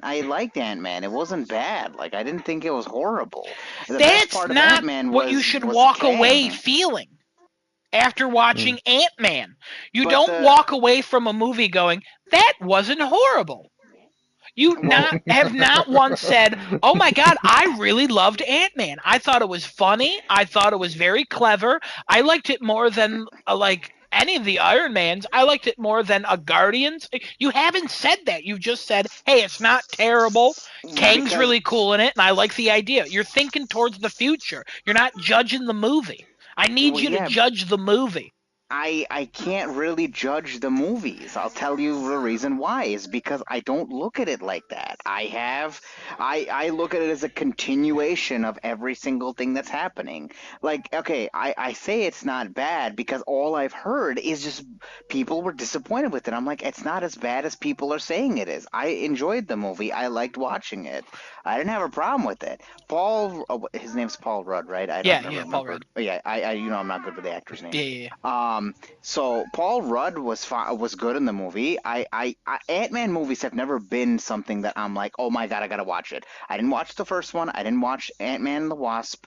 I liked Ant-Man. It wasn't bad. Like I didn't think it was horrible. The best That's part of not Ant-Man what was you should was walk Kang. away feeling after watching Ant-Man. You But don't walk away from a movie going, that wasn't horrible. You have not once said, oh my god, I really loved Ant-Man. I thought it was funny. I thought it was very clever. I liked it more than like any of the Iron Mans. I liked it more than a Guardians. You haven't said that. You've just said, hey, it's not terrible. Kang's because- really cool in it, and I like the idea. You're thinking towards the future. You're not judging the movie. I need you to judge the movie. I can't really judge the movies. I'll tell you the reason why is because I don't look at it like that. I look at it as a continuation of every single thing that's happening. Like, okay, I say it's not bad because all I've heard is just people were disappointed with it. I'm like, it's not as bad as people are saying it is. I enjoyed the movie. I liked watching it. I didn't have a problem with it. His name's Paul Rudd, right? I don't remember. Paul Rudd. Oh, yeah, I'm not good with the actor's name. Yeah. So Paul Rudd was good in the movie. Ant-Man movies have never been something that I'm like, oh my god, I gotta watch it. I didn't watch the first one. I didn't watch Ant-Man and the Wasp.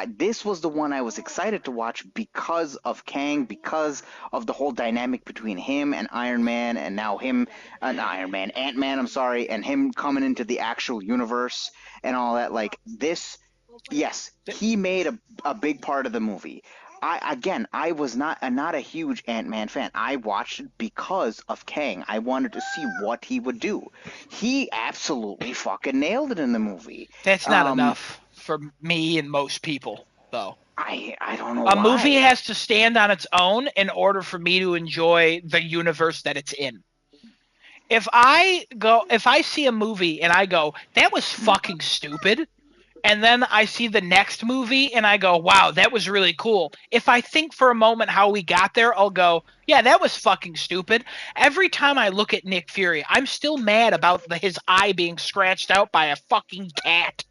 This was the one I was excited to watch because of Kang, because of the whole dynamic between him and Iron Man, and now Ant-Man, I'm sorry, and him coming into the actual universe and all that. Like this, yes, he made a big part of the movie. I was not a huge Ant-Man fan. I watched it because of Kang. I wanted to see what he would do. He absolutely fucking nailed it in the movie. That's not enough for me and most people, though. I don't know A why. movie has to stand on its own in order for me to enjoy the universe that it's in. If I see a movie and I go, that was fucking stupid, and then I see the next movie and I go, wow, that was really cool. If I think for a moment how we got there, I'll go, yeah, that was fucking stupid. Every time I look at Nick Fury, I'm still mad about his eye being scratched out by a fucking cat.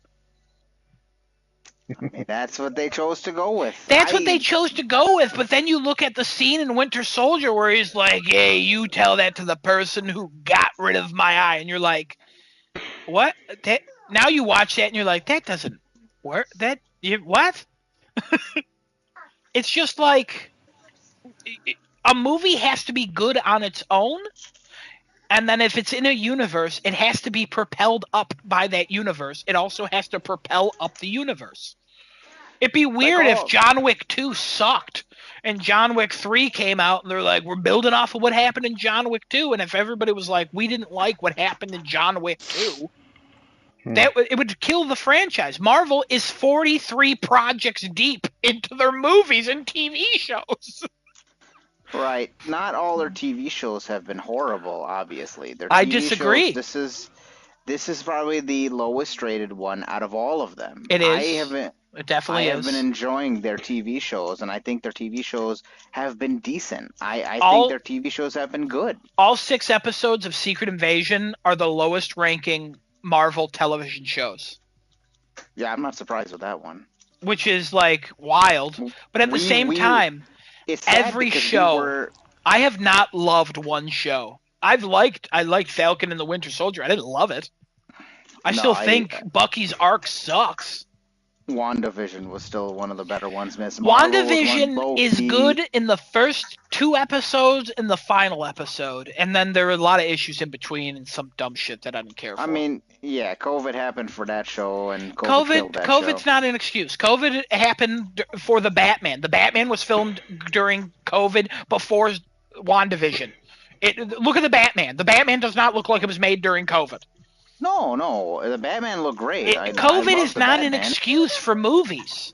I mean, that's what they chose to go with. That's what they chose to go with, but then you look at the scene in Winter Soldier where he's like, hey, you tell that to the person who got rid of my eye, and you're like, what? Now you watch that and you're like, that doesn't work. What? It's just like a movie has to be good on its own, and then if it's in a universe, it has to be propelled up by that universe. It also has to propel up the universe. It'd be weird if John Wick 2 sucked and John Wick 3 came out and they're like, we're building off of what happened in John Wick 2, and if everybody was like, we didn't like what happened in John Wick 2, it would kill the franchise. Marvel is 43 projects deep into their movies and TV shows. Right. Not all their TV shows have been horrible, obviously. Their TV I disagree. Shows, this is probably the lowest rated one out of all of them. It is. It definitely is. I have been enjoying their TV shows, and I think their TV shows have been decent. I think their TV shows have been good. All 6 episodes of Secret Invasion are the lowest ranking Marvel television shows. Yeah, I'm not surprised with that one. Which is, like, wild. But at the same time, every show, I have not loved one show. I liked Falcon and the Winter Soldier. I didn't love it. I still think Bucky's arc sucks. WandaVision was still one of the better ones, Miss. WandaVision is good in the first 2 episodes and the final episode, and then there are a lot of issues in between and some dumb shit that I didn't care for. I mean, yeah, COVID happened for that show, and COVID's not an excuse. COVID happened for the Batman. The Batman was filmed during COVID before WandaVision. Look at the Batman. The Batman does not look like it was made during COVID. No, the Batman looked great. COVID is not an excuse for movies.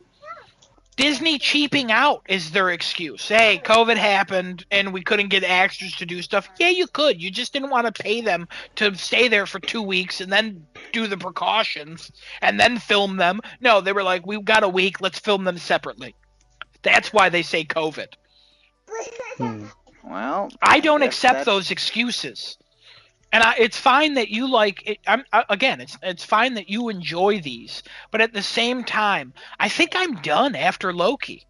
Disney cheaping out is their excuse. Hey, COVID happened and we couldn't get actors to do stuff. Yeah, you could. You just didn't want to pay them to stay there for 2 weeks and then do the precautions and then film them. No, they were like, we've got a week, let's film them separately. That's why they say COVID. Well, I don't accept those excuses. And it's fine that you like it. It's fine that you enjoy these, but at the same time, I think I'm done after Loki.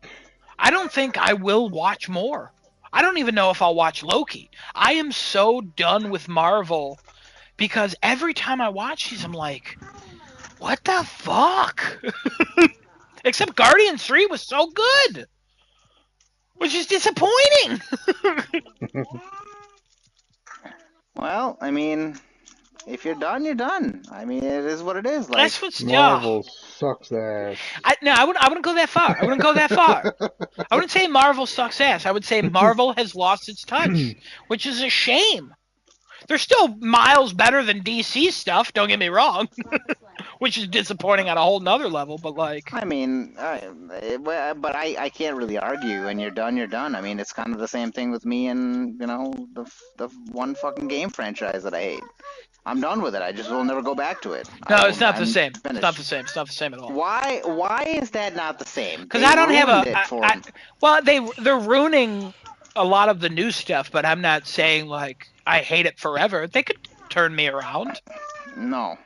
I don't think I will watch more. I don't even know if I'll watch Loki. I am so done with Marvel because every time I watch these, I'm like, what the fuck? Except Guardians 3 was so good, which is disappointing. Well, I mean, if you're done, you're done. I mean, it is what it is. Like, that's what's Marvel sucks ass. I wouldn't go that far. I wouldn't say Marvel sucks ass. I would say Marvel has lost its touch, which is a shame. They're still miles better than DC stuff, don't get me wrong. Which is disappointing on a whole nother level, but like... I mean, but I can't really argue. When you're done, you're done. I mean, it's kind of the same thing with me and, the one fucking game franchise that I hate. I'm done with it. I just will never go back to it. No, it's not the same. It's not the same. It's not the same at all. Why is that not the same? Because I don't have they're ruining a lot of the new stuff, but I'm not saying, like, I hate it forever. They could turn me around. No.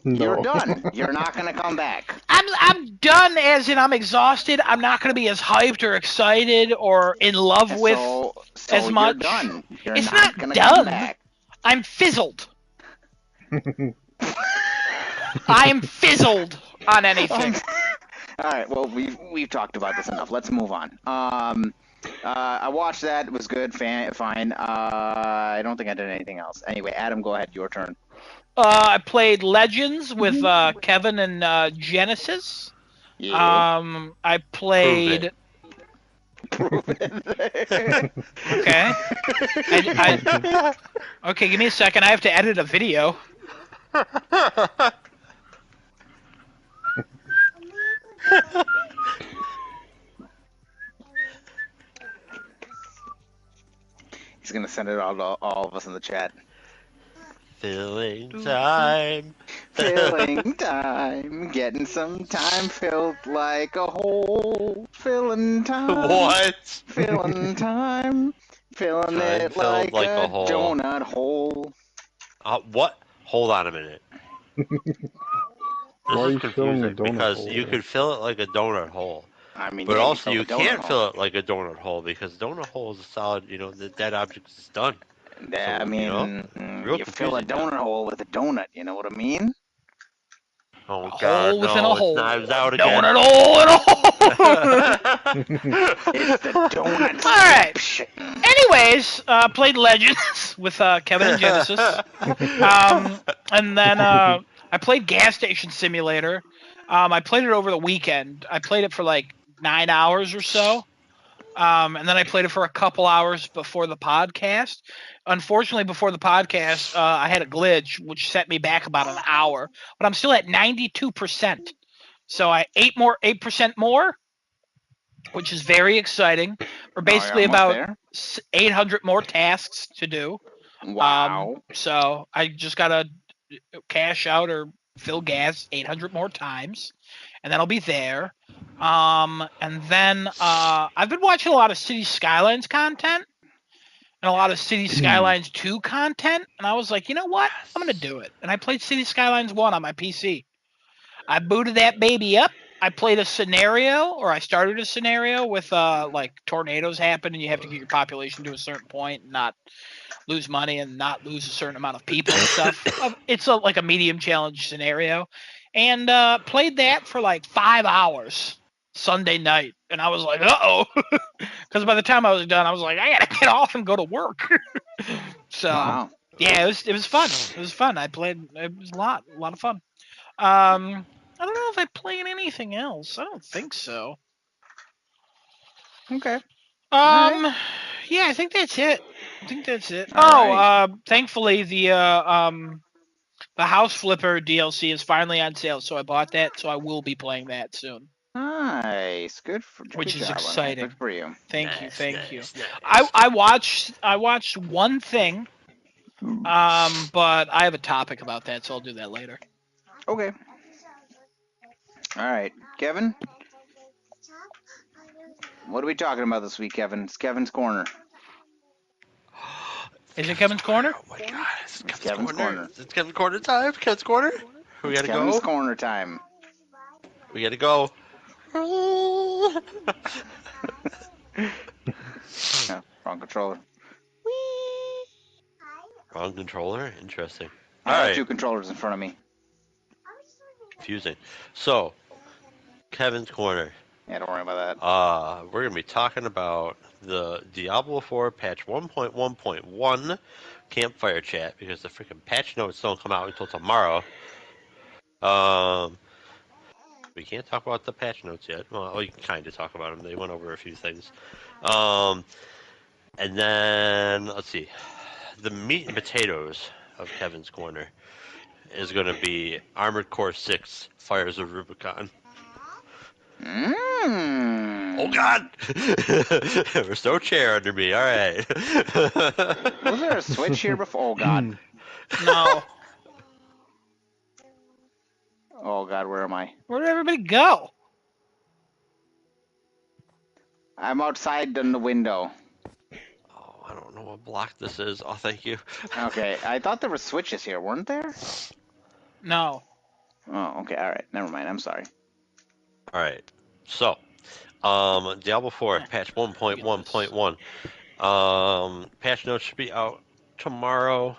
No. You're done. You're not going to come back. I'm done as in I'm exhausted. I'm not going to be as hyped or excited or in love with as much. You're done. It's not done. I'm fizzled. I'm fizzled on anything. All right. Well, we've talked about this enough. Let's move on. I watched that. It was good. Fine. I don't think I did anything else. Anyway, Adam, go ahead. Your turn. I played Legends with Kevin and Genesis. Yeah. I played. Prove it. Okay. Okay, give me a second. I have to edit a video. He's gonna send it all to all of us in the chat. Filling time. Filling time, getting some time filled like a hole. Filling time. What? Filling time. Filling Time it filled like a hole. donut hole. What? Hold on a minute. Why are This you is filling a confusing donut because hole? you could fill it like a donut hole. I mean, But yeah, also, fill you the donut can't hole. fill it like a donut hole because donut hole is a solid. That object is done. Yeah, I So, mean, real you fill a confusing now. donut hole with a donut. You know what I mean? Oh A God, hole within no! a It's hole. Knives Out again. Donut hole in a hole. It's the donut. All right. Shit. Anyways, played Legends with Kevin and Genesis. And then I played Gas Station Simulator. I played it over the weekend. I played it for like 9 hours or so. And then I played it for a couple hours before the podcast. Unfortunately, before the podcast, I had a glitch, which set me back about an hour. But I'm still at 92%. So I 8% more, which is very exciting. We're basically almost about there. 800 more tasks to do. Wow. So I just gotta cash out or fill gas 800 more times, and then I'll be there. And then I've been watching a lot of City Skylines content and a lot of City Skylines 2 content, and I was like, you know what? I'm gonna do it. And I played City Skylines 1 on my PC. I booted that baby up. I played a scenario, or I started a scenario with like tornadoes happen, and you have to get your population to a certain point and not lose money and not lose a certain amount of people and stuff. It's like a medium challenge scenario, and played that for like 5 hours Sunday night, and I was like, uh-oh, because by the time I was done, I was like, I gotta get off and go to work. So Wow. yeah, it was fun. It was fun. I played. It was a lot of fun. I don't know if I played anything else. I don't think so. Okay. Yeah, I think that's it. All right. Thankfully the House Flipper DLC is finally on sale, so I bought that. So I will be playing that soon, Nice. Good which is job on that. exciting. Good for you. Thank you. Nice. I watched one thing, but I have a topic about that, so I'll do that later. Okay. All right, Kevin. What are we talking about this week, Kevin? It's Kevin's Corner. Is it Kevin's Corner? Oh my God! It's Kevin's Corner. It's Kevin's Corner time. Kevin's Corner. We gotta Kevin's go. Corner time. We gotta go. No, wrong controller. Wrong controller. Interesting. I All have right. 2 controllers in front of me. Confusing. So, Kevin's Corner. Yeah, don't worry about that. We're gonna be talking about the Diablo 4 patch 1.1.1 campfire chat because the freaking patch notes don't come out until tomorrow. We can't talk about the patch notes yet. Well, you can kind of talk about them. They went over a few things. And then let's see, the meat and potatoes of Kevin's Corner is going to be Armored Core 6: Fires of Rubicon. Oh God! There's no chair under me. All right. Was there a switch here before? Oh God. No. Oh God, where am I? Where did everybody go? I'm outside in the window. Oh, I don't know what block this is. Oh, thank you. Okay, I thought there were switches here, weren't there? No. Oh, okay, all right. Never mind. I'm sorry. All right. So, Diablo 4 patch 1.1.1. Patch notes should be out tomorrow.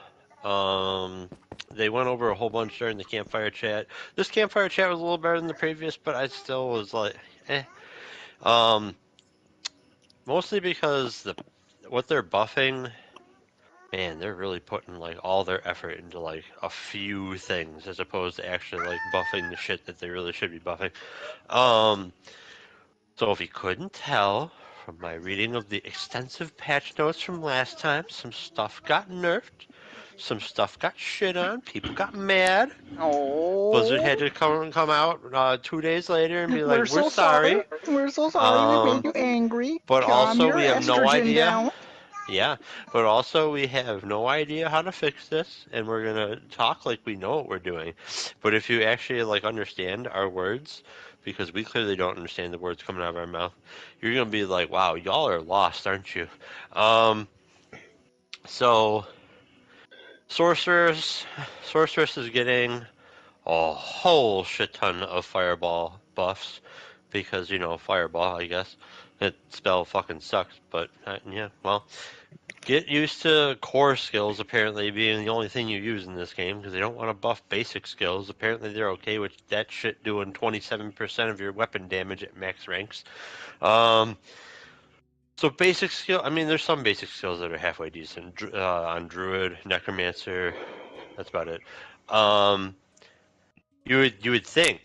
They went over a whole bunch during the campfire chat. This campfire chat was a little better than the previous, but I still was like, eh. Mostly because what they're buffing, man, they're really putting like all their effort into like a few things as opposed to actually like buffing the shit that they really should be buffing. So if you couldn't tell from my reading of the extensive patch notes from last time, some stuff got nerfed, some stuff got shit on, people got mad. Oh. Blizzard had to come out 2 days later and be like, We're so sorry. We're so sorry we made you angry. But Calm also your we have no estrogen idea. down. Yeah, but also we have no idea how to fix this, and we're gonna talk like we know what we're doing. But if you actually like understand our words, because we clearly don't understand the words coming out of our mouth, you're gonna be like, "Wow, y'all are lost, aren't you?" Um, so sorceress, sorceress is getting a whole shit ton of fireball buffs because fireball. I guess that spell fucking sucks, but yeah, well. Get used to core skills apparently being the only thing you use in this game because they don't want to buff basic skills. Apparently they're okay with that shit doing 27% of your weapon damage at max ranks. Um, so basic skill, I mean, there's some basic skills that are halfway decent. On Druid, Necromancer, that's about it. Um, you would think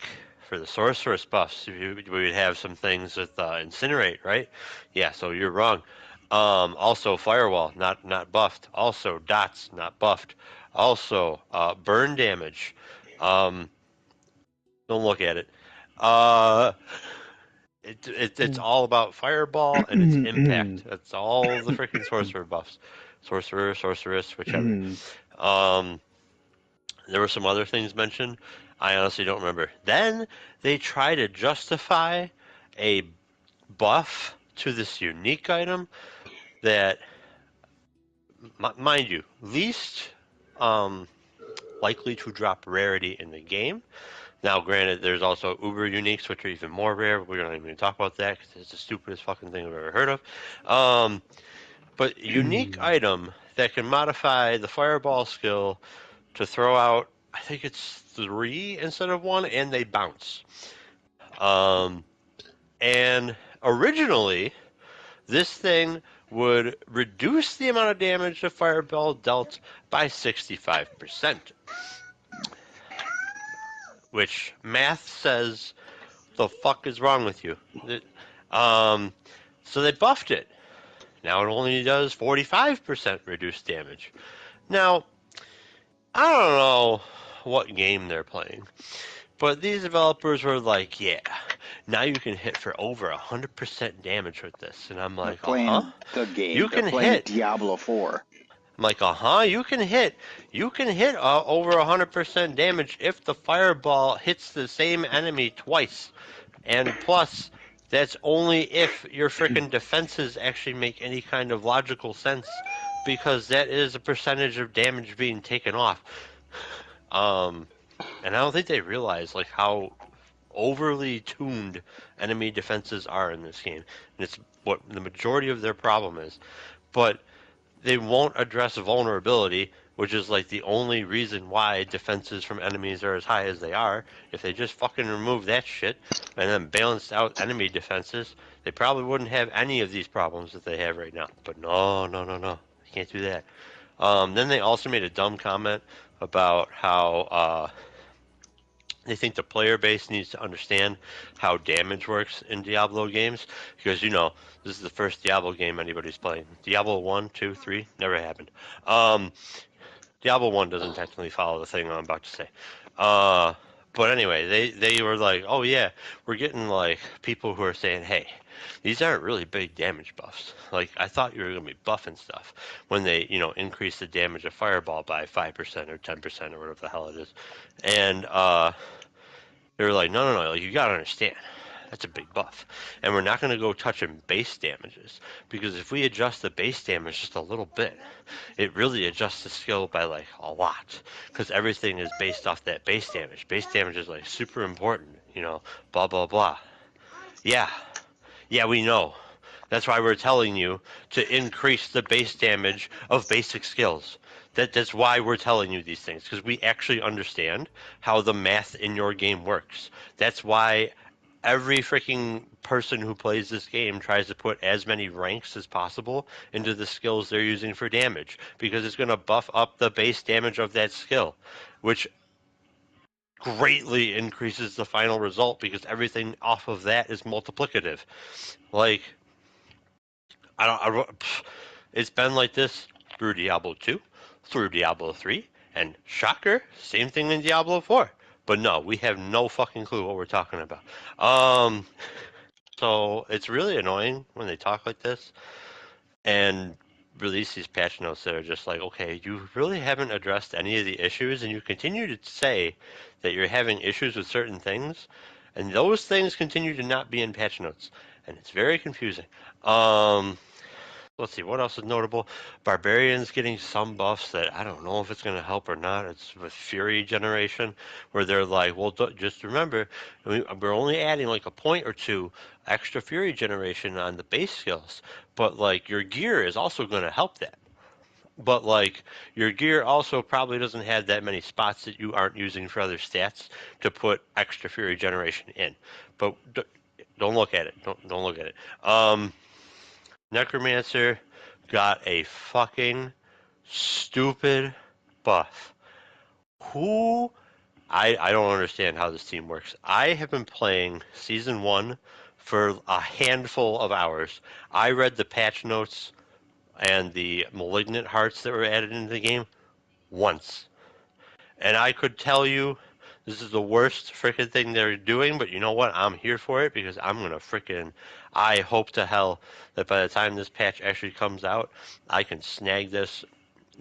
for the sorceress buffs, we would have some things with incinerate, right? Yeah, so you're wrong. Also firewall, not buffed. Also dots, not buffed. Also burn damage. Um, don't look at it. Uh, it's all about fireball and its impact. That's all the freaking sorcerer buffs. Sorcerer, sorceress, whichever. Um, There were some other things mentioned. I honestly don't remember. Then they try to justify a buff to this unique item that, mind you, least um, likely to drop rarity in the game. Now, granted, there's also uber uniques, which are even more rare. We're not even going to talk about that because it's the stupidest fucking thing I've ever heard of. But unique item that can modify the fireball skill to throw out, I think it's 3 instead of 1, and they bounce. And originally, this thing would reduce the amount of damage the fireball dealt by 65%. Which math says, the fuck is wrong with you? Um, so they buffed it. Now it only does 45% reduced damage. Now, I don't know what game they're playing, but these developers were like, yeah, now you can hit for over 100% damage with this. And I'm They're like, playing the game. You They're can playing hit. Diablo 4. I'm like, you can hit. You can hit over 100% damage if the fireball hits the same enemy twice. And plus, that's only if your frickin' defenses actually make any kind of logical sense, because that is a percentage of damage being taken off. And I don't think they realize like how overly tuned enemy defenses are in this game. And it's what the majority of their problem is. But they won't address vulnerability, which is like the only reason why defenses from enemies are as high as they are. If they just fucking remove that shit and then balanced out enemy defenses, they probably wouldn't have any of these problems that they have right now. But no, no, no, no. You can't do that. Then they also made a dumb comment about how they think the player base needs to understand how damage works in Diablo games because this is the first Diablo game anybody's playing. Diablo 1, 2, 3 never happened. Diablo 1 doesn't technically follow the thing I'm about to say. But anyway, they were like, oh yeah, we're getting like people who are saying, hey, these aren't really big damage buffs. Like I thought you were gonna be buffing stuff when they increase the damage of fireball by 5% or 10% or whatever the hell it is, and they were like, no, no, no, like, you gotta understand. That's a big buff. And we're not going to go touching base damages, because if we adjust the base damage just a little bit, it really adjusts the skill by like a lot, because everything is based off that base damage. Base damage is like super important, blah, blah, blah. Yeah, yeah, we know. That's why we're telling you to increase the base damage of basic skills. That's why we're telling you these things, because we actually understand how the math in your game works. That's why every freaking person who plays this game tries to put as many ranks as possible into the skills they're using for damage, because it's going to buff up the base damage of that skill, which greatly increases the final result because everything off of that is multiplicative. Like, I don't, it's been like this through Diablo 2, through Diablo 3, and shocker, same thing in Diablo 4. But no, we have no fucking clue what we're talking about. So it's really annoying when they talk like this. And release these patch notes that are just like, okay, you really haven't addressed any of the issues, and you continue to say that you're having issues with certain things, and those things continue to not be in patch notes, and it's very confusing. Let's see, what else is notable? Barbarians getting some buffs that I don't know if it's going to help or not. It's with Fury generation, where they're like, well, just remember, we're only adding like a point or two extra Fury generation on the base skills, but like your gear is also going to help that. But like your gear also probably doesn't have that many spots that you aren't using for other stats to put extra Fury generation in. But don't look at it. Don't look at it. Necromancer got a fucking stupid buff. Who? I don't understand how this team works. I have been playing Season 1 for a handful of hours. I read the patch notes and the malignant hearts that were added into the game once. And I could tell you this is the worst freaking thing they're doing, but you know what? I'm here for it because I'm going to freaking. I hope to hell that by the time this patch actually comes out, I can snag this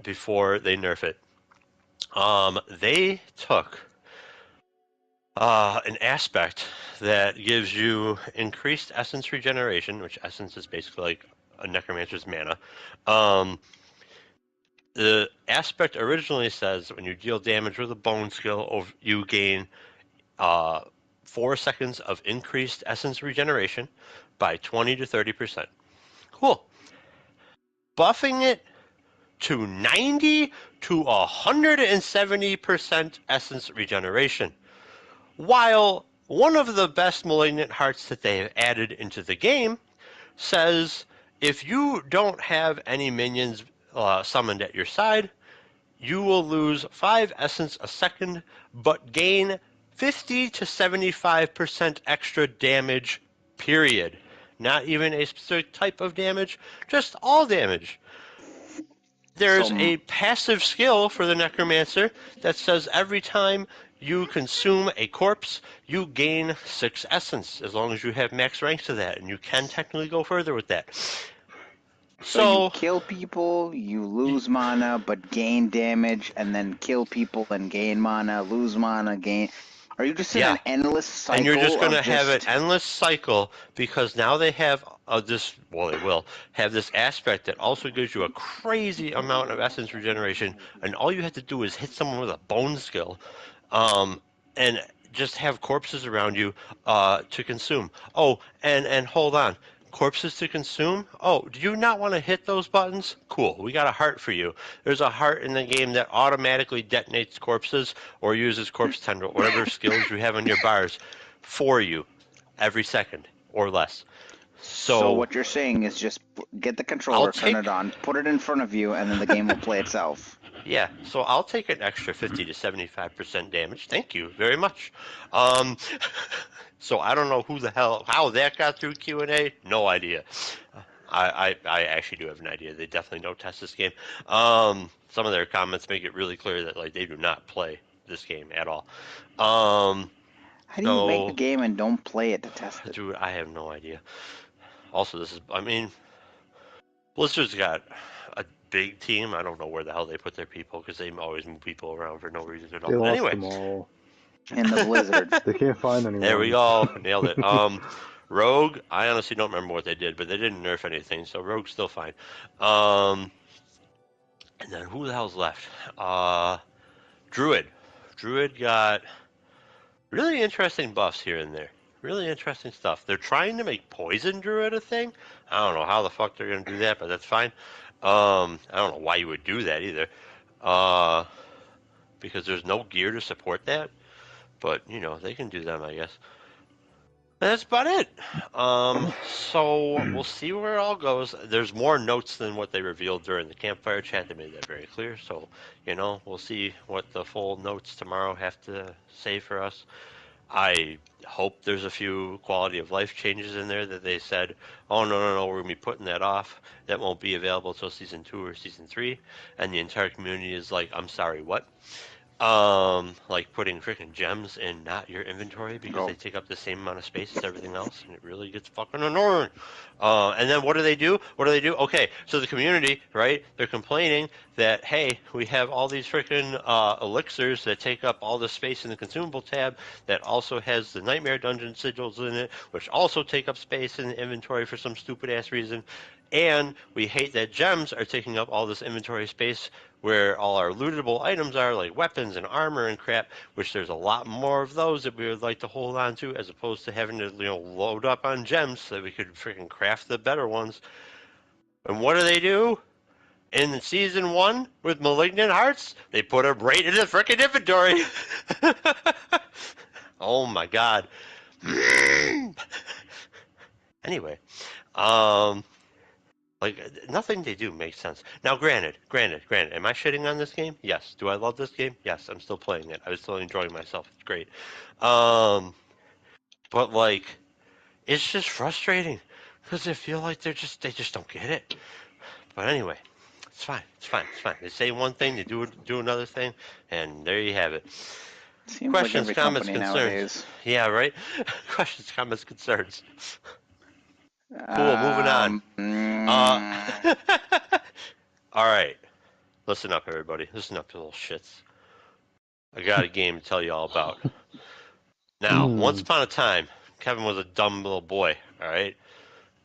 before they nerf it. They took an aspect that gives you increased essence regeneration, which essence is basically like a necromancer's mana. The aspect originally says when you deal damage with a bone skill, you gain 4 seconds of increased essence regeneration by 20 to 30%. Cool. Buffing it to 90 to 170% essence regeneration. While one of the best malignant hearts that they have added into the game says if you don't have any minions summoned at your side, you will lose 5 essence a second, but gain 50 to 75% extra damage, period. Not even a specific type of damage, just all damage. There's So a passive skill for the Necromancer that says every time you consume a corpse, you gain 6 essence, as long as you have max ranks to that, and you can technically go further with that. So you kill people, you lose mana, but gain damage, and then kill people and gain mana, lose mana, gain. Are you just in an endless cycle? And you're just going to have an endless cycle because now they have this. Well, they will have this aspect that also gives you a crazy amount of essence regeneration, and all you have to do is hit someone with a bone skill, and just have corpses around you to consume. Oh, and hold on. Corpses to consume? Oh, do you not want to hit those buttons? Cool, we got a heart for you. There's a heart in the game that automatically detonates corpses or uses corpse tendril, whatever skills you have on your bars, for you every second or less. So what you're saying is just get the controller, turn it on, put it in front of you, and then the game will play itself. Yeah, so I'll take an extra 50 to 75% damage. Thank you very much. So I don't know how that got through Q&A. No idea. I actually do have an idea. They definitely don't test this game. Some of their comments make it really clear that like they do not play this game at all. How do you make a game and don't play it to test it? Dude, I have no idea. Also, Blizzard's got a big team. I don't know where the hell they put their people because they always move people around for no reason at all. They lost Anyway. them all. In the Blizzard. They can't find anyone. There we go. Nailed it. Rogue, I honestly don't remember what they did, but they didn't nerf anything, so Rogue's still fine. And then who the hell's left? Druid. Druid got really interesting buffs here and there. Really interesting stuff. They're trying to make Poison Druid a thing. I don't know how the fuck they're going to do that, but that's fine. I don't know why you would do that either. Because there's no gear to support that. But, they can do them, I guess. And that's about it. So we'll see where it all goes. There's more notes than what they revealed during the campfire chat. They made that very clear. So, we'll see what the full notes tomorrow have to say for us. I hope there's a few quality of life changes in there that they said, oh, no, we're going to be putting that off. That won't be available until Season 2 or Season 3. And the entire community is like, I'm sorry, what? Like putting freaking gems in not your inventory because Go. they take up the same amount of space as everything else, and it really gets fucking annoying. And then what do they do? What do they do? Okay, so the community, right? They're complaining that hey, we have all these freaking elixirs that take up all the space in the consumable tab that also has the nightmare dungeon sigils in it, which also take up space in the inventory for some stupid ass reason. And we hate that gems are taking up all this inventory space where all our lootable items are, like weapons and armor and crap, which there's a lot more of those that we would like to hold on to, as opposed to having to, load up on gems so that we could freaking craft the better ones. And what do? In season 1 with Malignant Hearts, they put them right in the freaking inventory. Oh my god. Anyway, um, like nothing they do makes sense. Now, granted, am I shitting on this game? Yes. Do I love this game? Yes. I'm still playing it. I was still enjoying myself. It's great. Um, but like, it's just frustrating because I feel like they just don't get it. But anyway, it's fine. It's fine. It's fine. They say one thing, they do another thing, and there you have it. Seems like Questions, every comments, company concerns. nowadays. Yeah, right. Questions, comments, concerns. Cool. Moving on. Um, Uh, mm, all right. Listen up, everybody. Listen up, you little shits. I got a game to tell you all about. Now, once upon a time, Kevin was a dumb little boy, all right?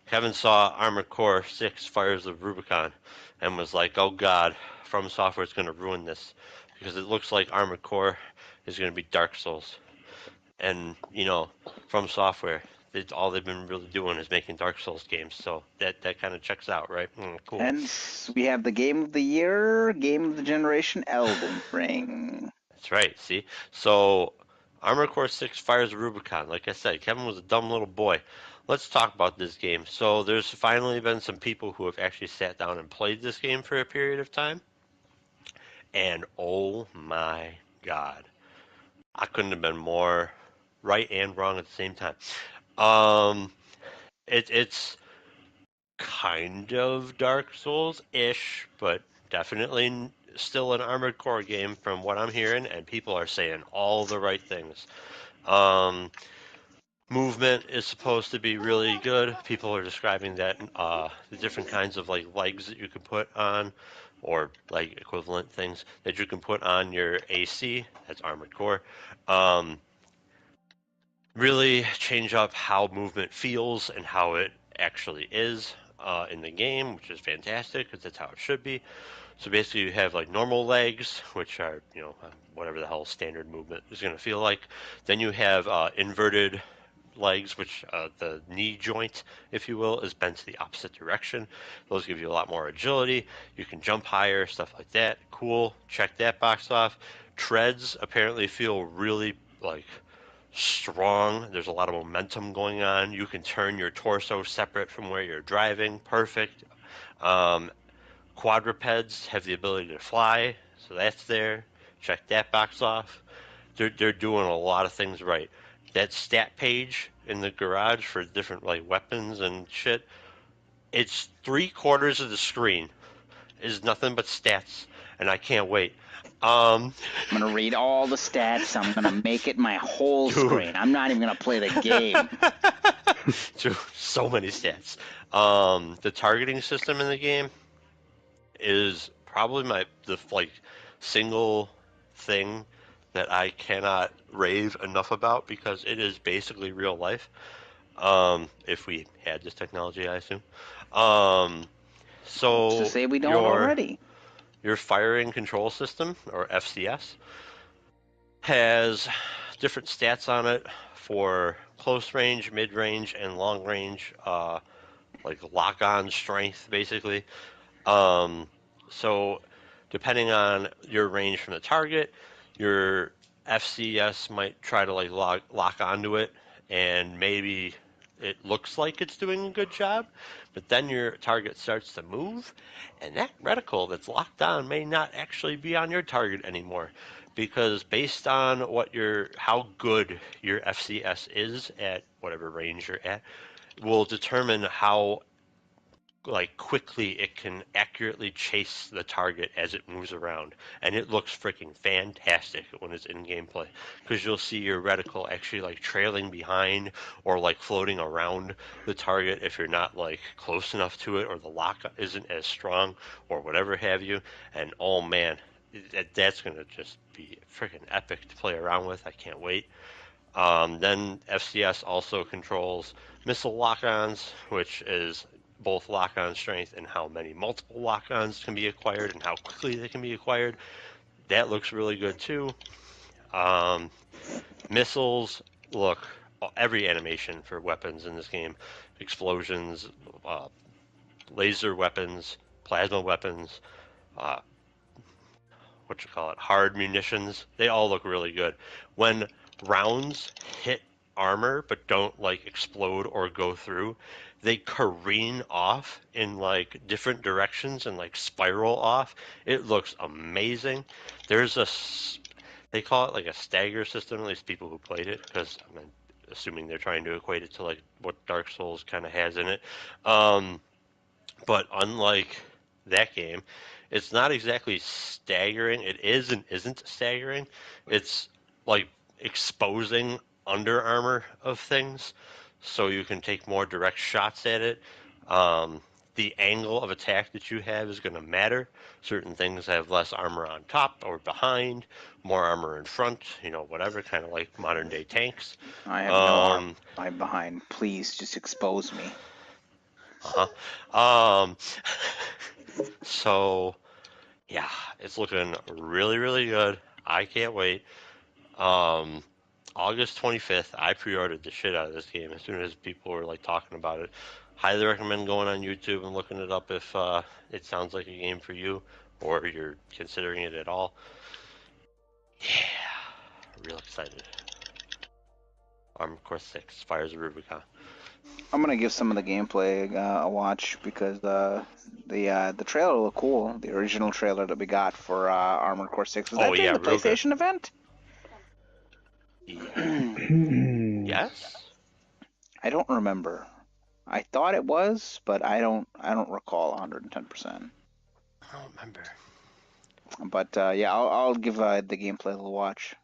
Kevin saw Armored Core 6 Fires of Rubicon and was like, oh god, From Software is going to ruin this because it looks like Armored Core is going to be Dark Souls. And, From Software, all they've been really doing is making Dark Souls games, so that kind of checks out, right? Cool. hence, we have the game of the year, game of the generation, Elden Ring. That's right, see? So, Armored Core 6 Fires of Rubicon. Like I said, Kevin was a dumb little boy. Let's talk about this game. So, there's finally been some people who have actually sat down and played this game for a period of time. And oh my god. I couldn't have been more right and wrong at the same time. Um, it's kind of Dark Souls-ish, but definitely still an Armored Core game from what I'm hearing, and people are saying all the right things. Um, Movement is supposed to be really good. People are describing that the different kinds of like legs that you can put on, or like equivalent things that you can put on your AC. That's Armored Core. Um, really change up how movement feels and how it actually is in the game, which is fantastic because that's how it should be. So basically, you have like normal legs, which are whatever the hell standard movement is going to feel like. Then you have inverted legs, which the knee joint, if you will, is bent to the opposite direction. Those give you a lot more agility. You can jump higher, stuff like that. Cool. Check that box off. Treads apparently feel really like strong. There's a lot of momentum going on. You can turn your torso separate from where you're driving. Perfect. Um, Quadrupeds have the ability to fly, so that's there. Check that box off. They're doing a lot of things right. That stat page in the garage for different like weapons and shit, it's 3/4 of the screen is nothing but stats, and I can't wait. Um, I'm gonna read all the stats. I'm gonna make it my whole Dude. screen. I'm not even gonna play the game. Dude, so many stats. The targeting system in the game is probably the like single thing that I cannot rave enough about because it is basically real life. If we had this technology, I assume. Um, Who's to so say we don't your already? your firing control system or FCS has different stats on it for close range, mid range, and long range. Like lock on strength, basically. Um, so, depending on your range from the target, your FCS might try to like lock onto it, and maybe it looks like it's doing a good job, but then your target starts to move, and that reticle that's locked on may not actually be on your target anymore, because based on how good your FCS is at whatever range you're at, will determine how like quickly it can accurately chase the target as it moves around, and it looks freaking fantastic when it's in gameplay, because you'll see your reticle actually like trailing behind or like floating around the target if you're not like close enough to it, or the lock isn't as strong or whatever have you. And oh man, that's gonna just be freaking epic to play around with. I can't wait. Then FCS also controls missile lock-ons, which is both lock-on strength and how many multiple lock-ons can be acquired and how quickly they can be acquired. That looks really good too. Um, Missiles, look, every animation for weapons in this game, explosions, uh, laser weapons, plasma weapons, uh, what you call it, hard munitions, they all look really good. When rounds hit armor but don't like explode or go through, they careen off in like different directions and like spiral off. It looks amazing. There's a they call it like a stagger system, at least people who played it, because I'm assuming they're trying to equate it to like what Dark Souls kind of has in it. Um, but unlike that game, it's not exactly staggering. It is and isn't staggering. It's like exposing under armor of things, so you can take more direct shots at it. Um, the angle of attack that you have is going to matter. Certain things have less armor on top or behind, more armor in front, whatever, kind of like modern day tanks. I have no arm. Um, I'm behind. Please just expose me. uh-huh. Um, so yeah, it's looking really, really good. I can't wait. Um, August 25th, I pre-ordered the shit out of this game as soon as people were like talking about it. Highly recommend going on YouTube and looking it up if it sounds like a game for you or you're considering it at all. Yeah, real excited. Armored Core 6, Fires of Rubicon. I'm gonna give some of the gameplay a watch because the trailer looked cool. The original trailer that we got for Armored Core 6 was that during Yeah, the real good. PlayStation event? Yes? I don't remember. I thought it was, but I don't recall 110%. I don't remember. But yeah, I'll give the gameplay a little watch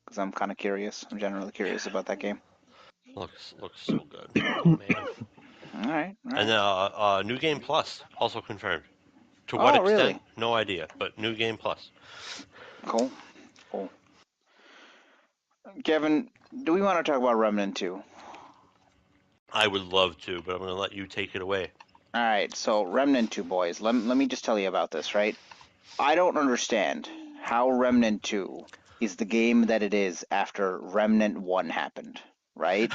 because I'm kind of curious. I'm generally curious about that game. Looks so good. Oh man. All right. And New Game Plus also confirmed. To what Oh, extent? really? No idea. But New Game Plus. Cool. Kevin, do we want to talk about Remnant 2? I would love to, but I'm going to let you take it away. All right, so Remnant 2, boys. Let me just tell you about this, right? I don't understand how Remnant 2 is the game that it is after Remnant 1 happened, right?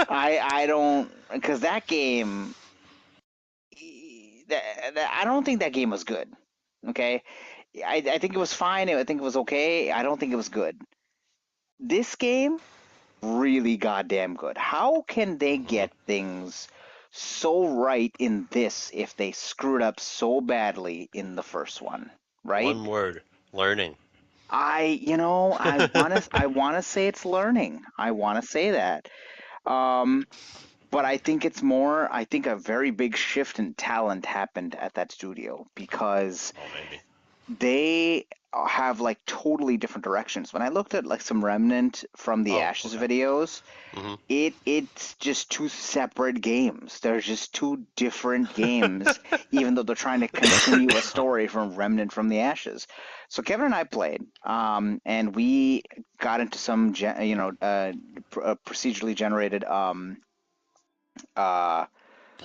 I don't, because that game, I don't think that game was good. Okay, I think it was fine. I think it was okay. I don't think it was good. This game, really goddamn good. How can they get things so right in this if they screwed up so badly in the first one, right? One word: learning. I want to say it's learning. I want to say that. But I think it's more, I think a very big shift in talent happened at that studio because maybe. they have like totally different directions. When I looked at like some Remnant from the Ashes videos, it's just two separate games. They're just two different games, even though they're trying to continue a story from Remnant from the Ashes. So Kevin and I played, and we got into some, procedurally generated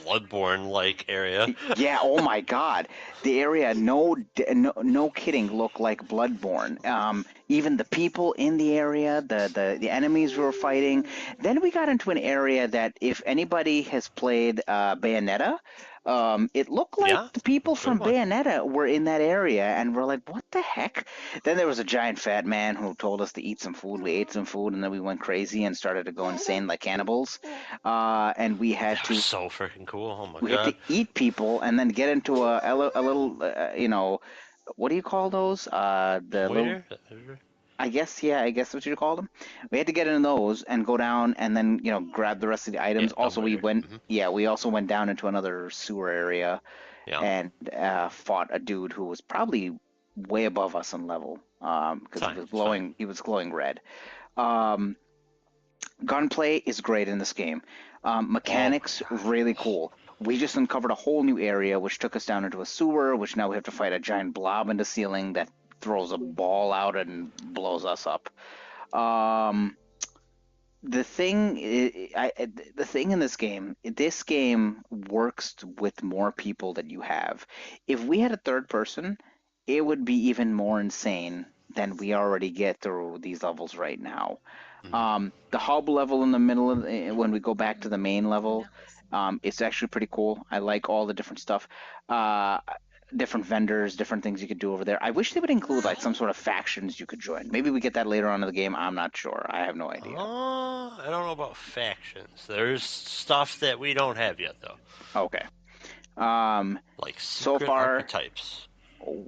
Bloodborne-like area. Yeah, oh my God, the area, no kidding, looked like Bloodborne. Even the people in the area, the enemies we were fighting. Then we got into an area that, if anybody has played Bayonetta, it looked like the people from Bayonetta were in that area, and we're like, what the heck? Then there was a giant fat man who told us to eat some food. We ate some food, and then we went crazy and started to go insane like cannibals. And we had to so freaking cool. Oh my God. We had to eat people and then get into a little, what do you call those? The waiter? little I guess, yeah, I guess what you call them. We had to get in those and go down and then, grab the rest of the Yeah, items. Also, we dumbwaiter. went, Hmm. yeah, we also went down into another sewer area Yeah, and fought a dude who was probably way above us in level, because fine. It's fine. he was glowing red. Um, Gunplay is great in this game. Oh my Mechanics god. really cool. We just uncovered a whole new area, which took us down into a sewer, which now we have to fight a giant blob in the ceiling that throws a ball out and blows us up. Um, the thing the thing in this game works with more people that you have. If we had a third person, it would be even more insane than we already get through these levels right now. Hmm. The hub level in the middle of when we go back to the main level, it's actually pretty cool. I like all the different stuff. uh Different vendors, different things you could do over there. I wish they would include like some sort of factions you could join. Maybe we get that later on in the game. I'm not sure. I have no idea. I don't know about factions. There's stuff that we don't have yet, though. Okay. Um, Like so secret far, archetypes. oh,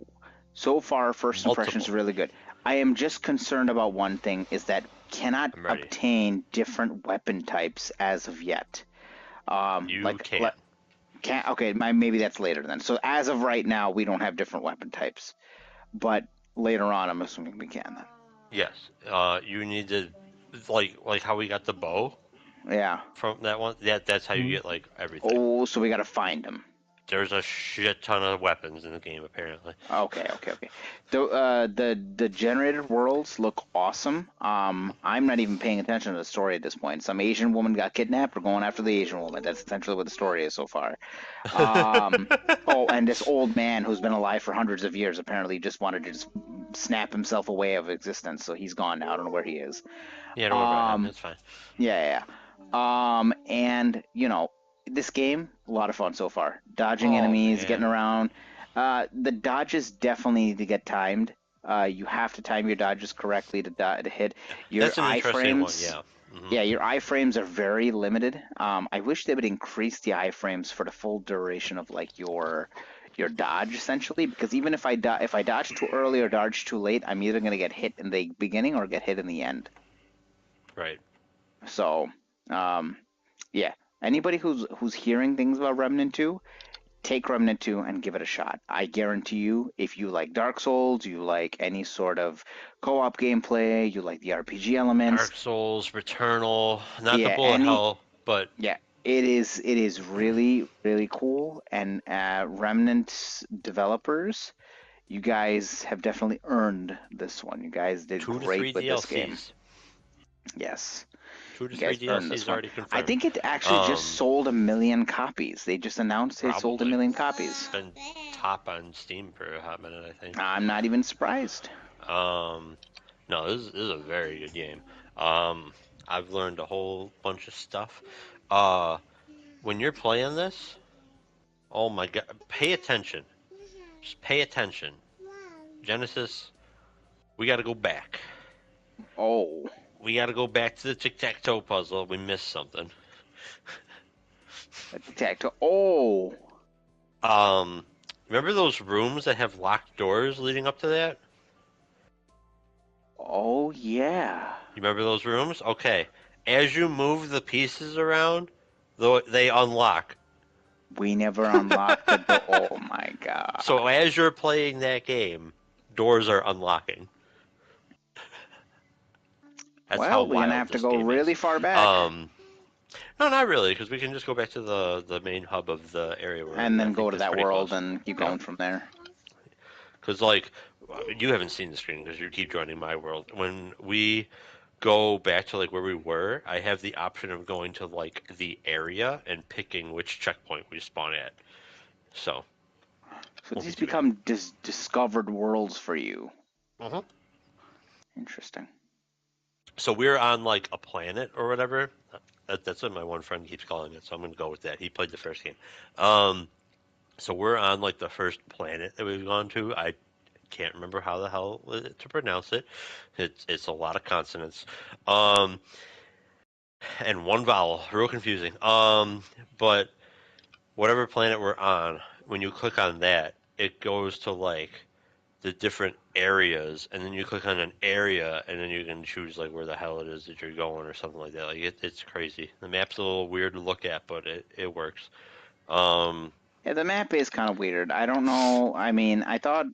so far, first impressions Multiple. are really good. I am just concerned about one thing: is that cannot I'm ready. obtain different weapon types as of yet. You can. Like can't. Okay, maybe that's later then. So as of right now, we don't have different weapon types, but later on, I'm assuming we can then. Yes. You need to, like how we got the bow Yeah. from that one. That's how you Hmm. get like everything. Oh, so we got to find them. There's a shit ton of weapons in the game apparently. Okay, okay, okay. The generated worlds look awesome. I'm not even paying attention to the story at this point. Some Asian woman got kidnapped. We're going after the Asian woman. That's essentially what the story is so far. Um, oh, and this old man who's been alive for hundreds of years apparently just wanted to just snap himself away of existence. So he's gone now. I don't know where he is. Yeah, don't worry about him. Um, It's fine. yeah, yeah. And this game, a lot of fun so far. Dodging Oh enemies, getting man, around. The dodges definitely need to get timed. You have to time your dodges correctly to hit your that's an interesting one. iframes. Yeah. Hmm. Yeah, your iframes are very limited. I wish they would increase the iframes for the full duration of like your dodge essentially, because even if if I dodge too early or dodge too late, I'm either gonna get hit in the beginning or get hit in the end. Right. So, um, yeah. Anybody who's hearing things about Remnant 2, take Remnant 2 and give it a shot. I guarantee you, if you like Dark Souls, you like any sort of co-op gameplay, you like the RPG elements, Dark Souls, Returnal, not the yeah, bullet hell, but yeah, it is really really cool. And Remnant developers, you guys have definitely earned this one. You guys did 2 to 3 great with this game. DLCs. Yes. Two to You three guys earned this DLCs one. already I confirmed. think it actually just Um, sold 1 million copies. They just announced it sold a Probably. million It's copies. been top on Steam for a hot minute, I think. I'm not even surprised. Um, no, this is a very good game. Um, I've learned a whole bunch of stuff. Uh, when you're playing this, oh my god, pay attention. Just pay attention. Genesis, we got to go back. Oh, We got to go back to the tic-tac-toe puzzle. We missed something. a tic-tac-toe. Oh, Um, Remember those rooms that have locked doors leading up to that? oh yeah. You remember those rooms? Okay. As you move the pieces around, though they unlock. We never unlocked the door. Oh my god. So as you're playing that game, doors are unlocking. That's how Well, we're gonna wild have to this go game is. really far back Um, no, not really, because we can just go back to the main hub of the area we're in. and I then go think to that's that pretty world close. and keep Yeah, going from there. because like you haven't seen the screen because you keep joining my world. When we go back to like where we were, I have the option of going to like the area and picking which checkpoint we spawn at. So So won't be these too bad. become discovered worlds for you. Hmm. Interesting. So we're on like a planet or whatever. That's what my one friend keeps calling it. So I'm gonna go with that. He played the first game. Um, so we're on like the first planet that we've gone to. I can't remember how the hell to pronounce it. It's a lot of consonants. Um, and one vowel, real confusing. But whatever planet we're on, when you click on that, it goes to like the different areas, and then you click on an area, and then you can choose like where the hell it is that you're going or something like that. Like it's crazy. The map's a little weird to look at, but it works. Yeah, the map is kind of weird. I don't know. I mean, I thought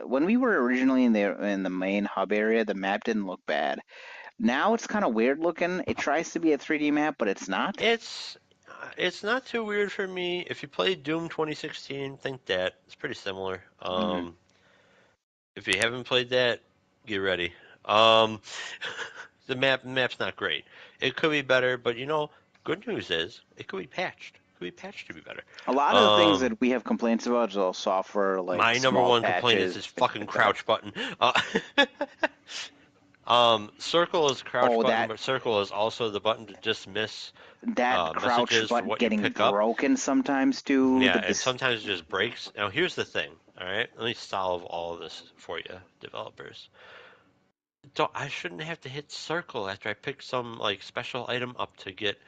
when we were originally in the main hub area, the map didn't look bad. Now it's kind of weird looking. It tries to be a 3D map, but it's not. It's not too weird for me. If you played Doom 2016, think that it's pretty similar. Hmm. If you haven't played that, get ready. Um, the map's not great. It could be better, but good news is it could be patched. It could be patched to be better. A lot of the things Um, that we have complaints about is all software, like my number small one complaint is patches, this things fucking like that. crouch button. Circle is crouch Oh, button, that but circle is also the button to dismiss that crouch messages for button what you getting pick up. broken sometimes too. Yeah, and sometimes it just breaks. Now, here's the thing, all right? Let me solve all of this for you, developers. I shouldn't have to hit circle after I pick some like special item up to get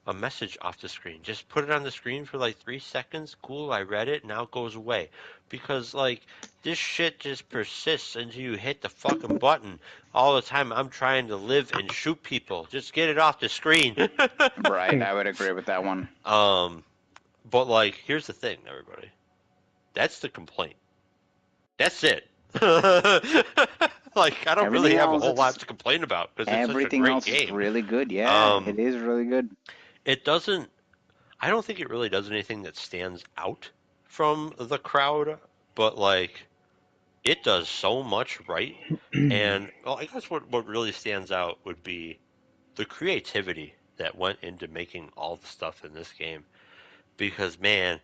a message off the screen. Just put it on the screen for like 3 seconds. Cool, I read it. Now it goes away. Because like this shit just persists until you hit the fucking button. All the time I'm trying to live and shoot people. Just get it off the screen. Right, I would agree with that one. um, but like here's the thing, everybody. That's the complaint. That's it. Like I don't really Everything have a else, whole lot it's to complain about because it's such a everything great else is game. really good. Yeah, Um, it is really good. it doesn't. I don't think it really does anything that stands out from the crowd, but like it does so much right. And well, I guess what really stands out would be the creativity that went into making all the stuff in this game. Because man,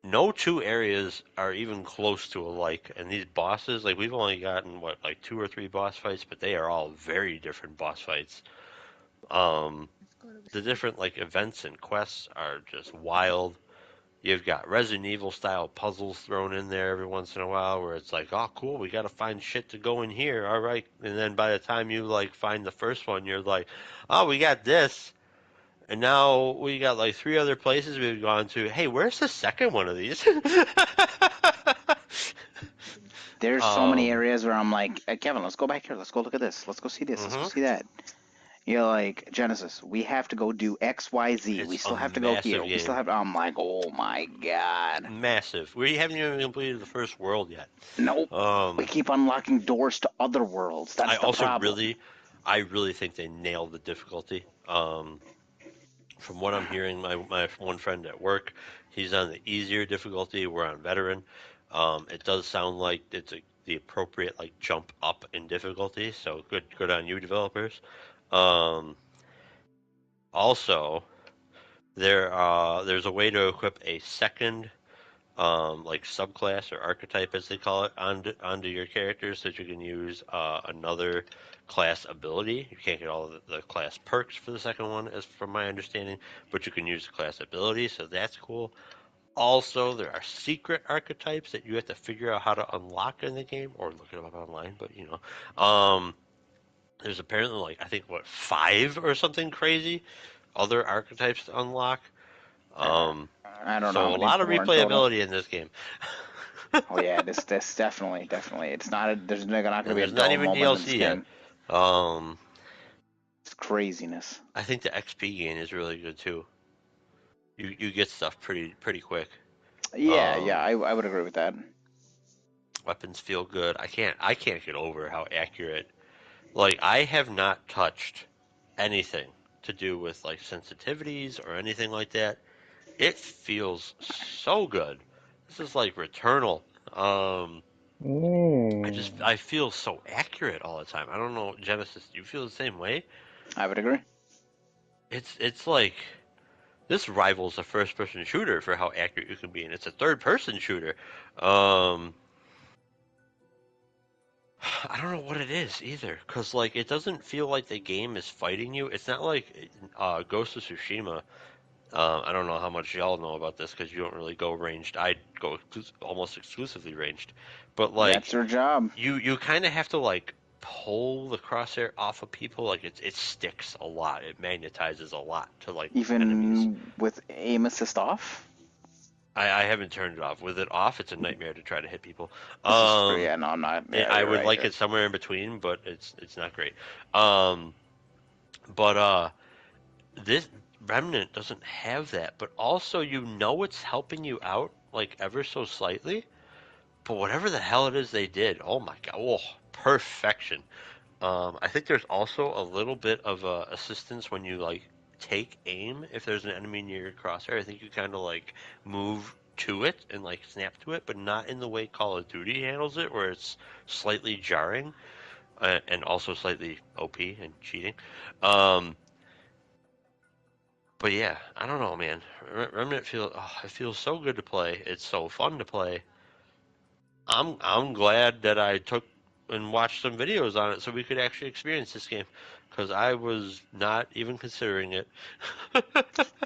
no two areas are even close to alike. And these bosses, like we've only gotten what like 2 or 3 boss fights, but they are all very different boss fights. Um, the different like events and quests are just wild. You've got Resident Evil style puzzles thrown in there every once in a while where it's like, oh, cool, we got to find shit to go in here. All right. And then by the time you like find the first one, you're like, oh, we got this. And now we got like 3 other places we've gone to. Hey, where's the second one of these? There's so many um, areas where I'm like, Kevin, let's go back here. Let's go look at this. Let's go see this. Let's go mhm. see that. You're like, Genesis, we have to go do X, Y, Z. We It's a still have to go here. massive We still game. have. I'm like, oh my god. Massive. We haven't even completed the first world yet. Nope. We Um, keep unlocking doors to other worlds. I That's the also problem. I really think they nailed the difficulty. From what I'm hearing, my one friend at work, he's on the easier difficulty. We're on veteran. It does sound like it's the appropriate like jump up in difficulty. So good on you developers. Um, also, there's a way to equip a second like subclass or archetype as they call it onto your characters so that you can use another class ability. You can't get all of the class perks for the second one, as from my understanding, but you can use the class ability, so that's cool. Also, there are secret archetypes that you have to figure out how to unlock in the game or look it up online, but there's apparently like I think what 5 or something crazy other archetypes to unlock. Uh, Um, I don't know how so a many lot of there were in total. replayability in this game. Oh yeah, this definitely. It's not. There's not going to And be a there's not dull even moment in this DLC yet. game. Um, It's craziness. I think the XP gain is really good too. You get stuff pretty quick. Yeah, Um, I would agree with that. weapons feel good. I can't get over how accurate. Like I have not touched anything to do with like sensitivities or anything like that. It feels so good. This is like Returnal. Um, Mm. I feel so accurate all the time. I don't know, Genesis. Do you feel the same way? I would agree. It's like this rivals a first-person shooter for how accurate you can be, and it's a third-person shooter. Um, I don't know what it is either, because like it doesn't feel like the game is fighting you. It's not like Ghost of Tsushima. I don't know how much y'all know about this because you don't really go ranged. I go almost exclusively ranged, but That's like their job. you kind of have to like pull the crosshair off of people. Like it sticks a lot. It magnetizes a lot to like enemies. Even with aim assist off. I haven't turned it off. With it off, it's a nightmare to try to hit people. This is true. Yeah, no, not. Yeah, I you're would right. like it somewhere in between, but it's not great. Um, but this Remnant doesn't have that. But also, it's helping you out like ever so slightly. But whatever the hell it is they did, oh my god, oh, perfection. I think there's also a little bit of assistance when you like take aim if there's an enemy near your crosshair. I think you kind of like move to it and like snap to it, but not in the way Call of Duty handles it, where it's slightly jarring and also slightly OP and cheating. Um, but yeah, I don't know, man. Remnant it feels so good to play. It's so fun to play. I'm glad that I took and watched some videos on it so we could actually experience this game because I was not even considering it.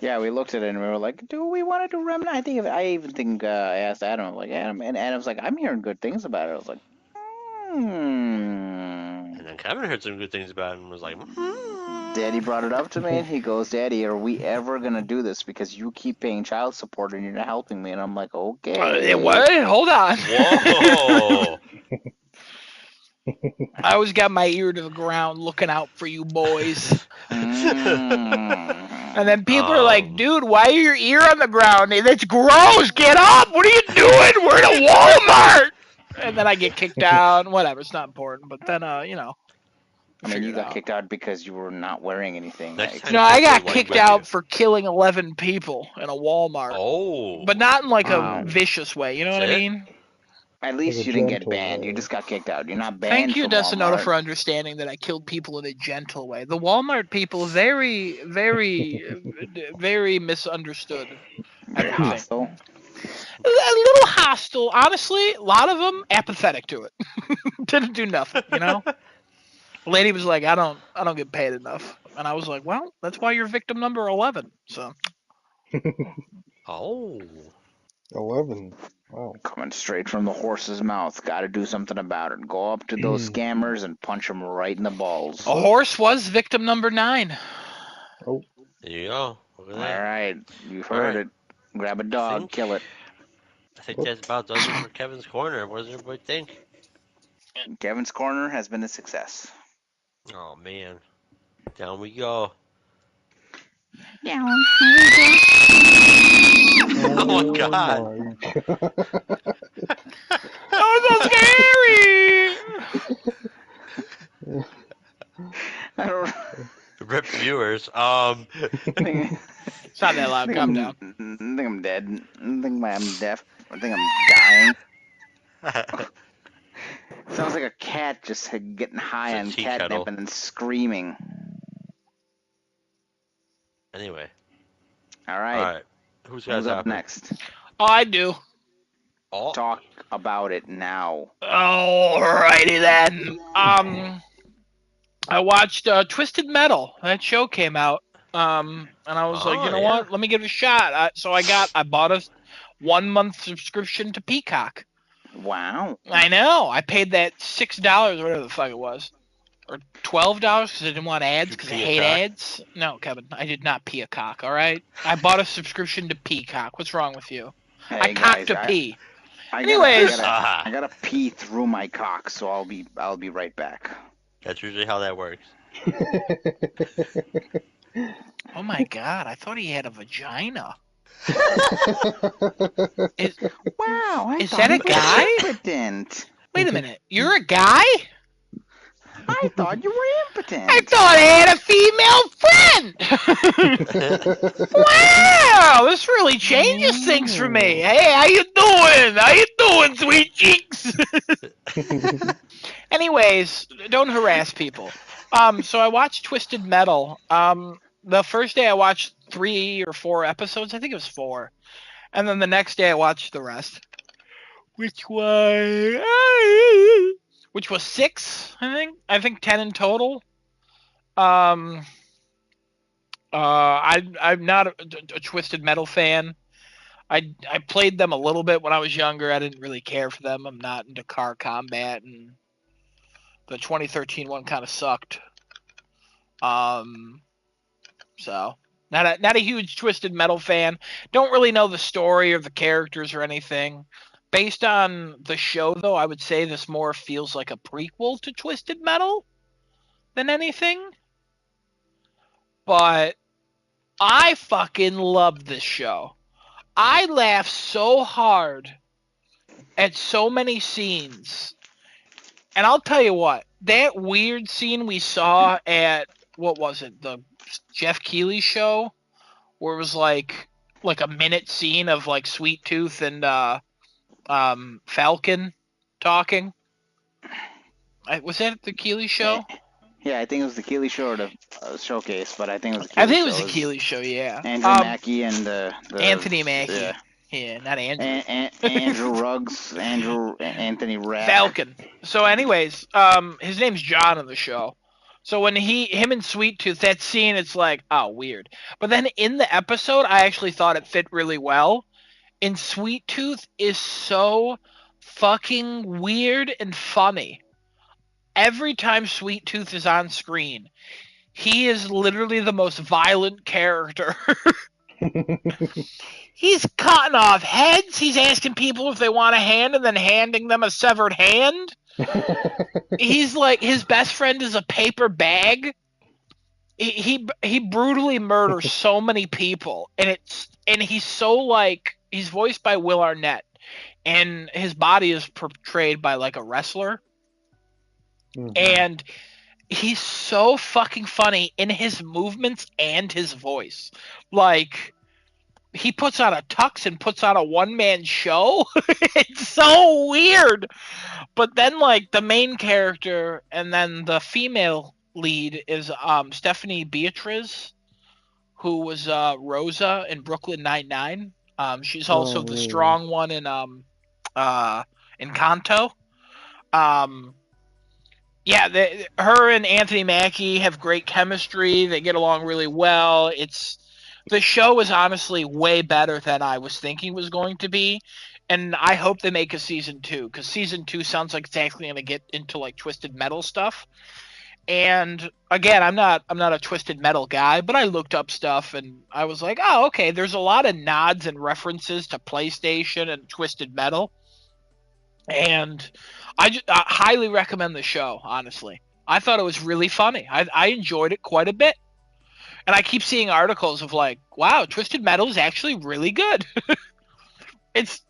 Yeah, we looked at it and we were like, "Do we want to do Remnant?" I even think I asked Adam, like Adam, and Adam's like, "I'm hearing good things about it." I was like, "Hmm." And then Kevin heard some good things about it and was like, Daddy brought it up to me, and he goes, "Daddy, are we ever gonna do this? Because you keep paying child support and you're not helping me." And I'm like, "Okay." What? Hold on. Whoa! I always got my ear to the ground looking out for you boys. And then people are like, dude, why are your ear on the ground? That's gross. Get up. What are you doing? We're in a Walmart. And then I get kicked out. Whatever. It's not important. But then, I mean, you got kicked out because you were not wearing anything. Next time, No, I got like kicked with out you. for killing 11 people in a Walmart. Oh. But not in like Wow. a vicious way. You know what I That's it? mean? At least Like a you didn't get gentle banned. You way. just got kicked out. You're not banned Thank you, from Desinota, Walmart. for understanding that I killed people in a gentle way. The Walmart people, very, very, very misunderstood Very everything. hostile. A little hostile, honestly. A lot of them apathetic to it. Didn't do nothing, you know. The lady was like, I don't get paid enough," and I was like, "Well, that's why you're victim number 11." So. Oh. 11. Wow. Coming straight from the horse's mouth. Got to do something about it. Go up to those scammers and punch them right in the balls. A horse was victim number 9. Oh. There you go. Look at All that. right, you've heard it. Grab a dog, kill it. I think that's about does it for Kevin's Corner. What does everybody think? Kevin's Corner has been a success. Oh, man. Down we go. Down. Oh, my God. My God. That was so scary! I don't. Rip viewers. I think, It's not that loud. Calm down. I think I'm dead. I think I'm deaf. I think I'm dying. Sounds like a cat just getting high on tea catnip kettle. and then screaming. Anyway. All right. All right. Who's got Who's up next? Oh, I do. Oh. Talk about it now. Alrighty then. I watched Twisted Metal. That show came out. And I was like, you know what? Let me give it a shot. I bought a 1-month subscription to Peacock. Wow. I know. I paid that $6, whatever the fuck it was, or $12 because I didn't want ads because I hate ads. No, Kevin, I did not pee a cock. All right. I bought a subscription to Peacock. What's wrong with you? Hey, I cocked guys, a pee. I gotta pee through my cock, so I'll be right back. That's usually how that works. Oh my God! I thought he had a vagina. Is that a guy? Impotent. Wait a minute. You're a guy? I thought you were impotent. I thought I had a female friend. Wow, this really changes things for me. Hey, how you doing? How you doing, sweet cheeks? Anyways, don't harass people. So I watched Twisted Metal. The first day I watched 3 or 4 episodes. I think it was 4. And then the next day I watched the rest. Which was 6, I think. I think 10 in total. I'm not a Twisted Metal fan. I played them a little bit when I was younger. I didn't really care for them. I'm not into car combat, and the 2013 one kind of sucked. So Not a huge Twisted Metal fan. Don't really know the story or the characters or anything. Based on the show, though, I would say this more feels like a prequel to Twisted Metal than anything. But I fucking love this show. I laughed so hard at so many scenes. And I'll tell you what, that weird scene we saw at, what was it, the Jeff Keighley show, where it was like a minute scene of like Sweet Tooth and Falcon talking. Was that the Keighley show? Yeah, I think it was the Keeley show or the showcase, but I think it was the I Keeley think it was show. the Keighley show, yeah. Andrew Mackie and the Anthony Mackie. Yeah. Yeah, not Andrew. Andrew Ruggs, Anthony Rapp. Falcon. So, anyways, his name's John in the show. So when him and Sweet Tooth, that scene, it's like, oh, weird. But then in the episode, I actually thought it fit really well. And Sweet Tooth is so fucking weird and funny. Every time Sweet Tooth is on screen, he is literally the most violent character. He's cutting off heads. He's asking people if they want a hand and then handing them a severed hand. He's like, his best friend is a paper bag. He brutally murders so many people, and he's so like, he's voiced by Will Arnett, and his body is portrayed by like a wrestler. Mm-hmm. And he's so fucking funny in his movements and his voice. Like, he puts on a tux and puts on a one-man show. It's so weird. But then, like, the main character and then the female lead is Stephanie Beatriz, who was Rosa in Brooklyn Nine-Nine. She's also the strong one in Encanto. Yeah, her and Anthony Mackie have great chemistry. They get along really well. The show is honestly way better than I was thinking it was going to be, and I hope they make a season 2, because season 2 sounds like it's actually going to get into like Twisted Metal stuff. And again, I'm not a Twisted Metal guy, but I looked up stuff and I was like, oh, okay, there's a lot of nods and references to PlayStation and Twisted Metal, and I highly recommend the show. Honestly, I thought it was really funny. I enjoyed it quite a bit. And I keep seeing articles of like, wow, Twisted Metal is actually really good. It's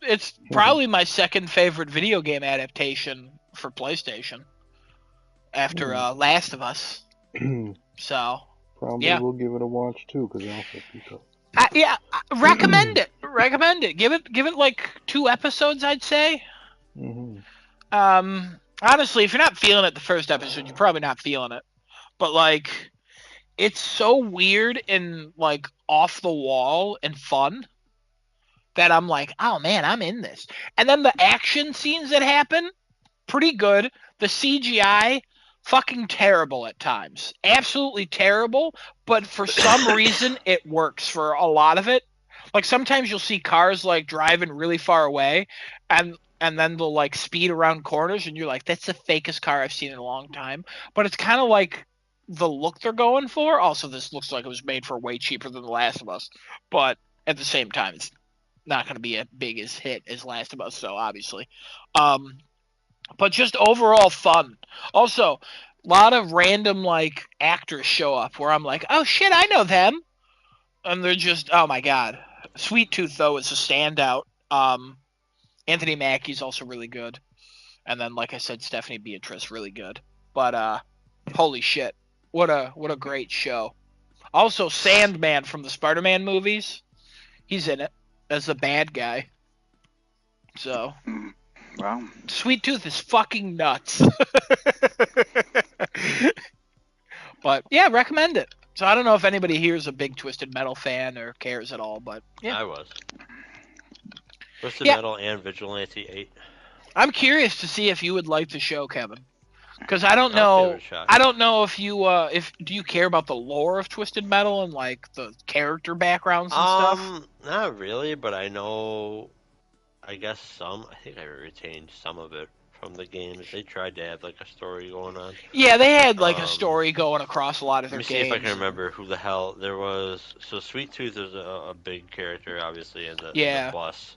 probably my second favorite video game adaptation for PlayStation after Last of Us. So probably we'll give it a watch too, because also recommend it. Recommend it. Give it like 2 episodes, I'd say. Mm-hmm. Honestly, if you're not feeling it the first episode, you're probably not feeling it. But like, it's so weird and like off the wall and fun that I'm like, oh man, I'm in this. And then the action scenes that happen, pretty good. The CGI, fucking terrible at times. Absolutely terrible, but for some reason it works for a lot of it. Like sometimes you'll see cars like driving really far away and then they'll like speed around corners and you're like, that's the fakest car I've seen in a long time. But it's kind of like the look they're going for. Also, this looks like it was made for way cheaper than The Last of Us, but at the same time, it's not going to be as big as hit as Last of Us, so obviously. But just overall fun. Also, a lot of random like actors show up where I'm like, oh shit, I know them, and they're just, oh my god. Sweet Tooth though is a standout. Anthony Mackie's also really good, and then like I said, Stephanie Beatriz really good. But holy shit. What a great show. Also, Sandman from the Spider-Man movies, he's in it as the bad guy. So, wow. Sweet Tooth is fucking nuts. But yeah, recommend it. So I don't know if anybody here is a big Twisted Metal fan or cares at all, but yeah. I was. Twisted Metal and Vigilante 8. I'm curious to see if you would like the show, Kevin. Because I don't know. I don't know if you do you care about the lore of Twisted Metal and like the character backgrounds and stuff? Not really, but I know. I guess some. I think I retained some of it from the games. They tried to have like a story going on. Yeah, they had like a story going across a lot of Let their me see games. if I can remember who the hell there was. So Sweet Tooth is a big character, obviously, in the bus,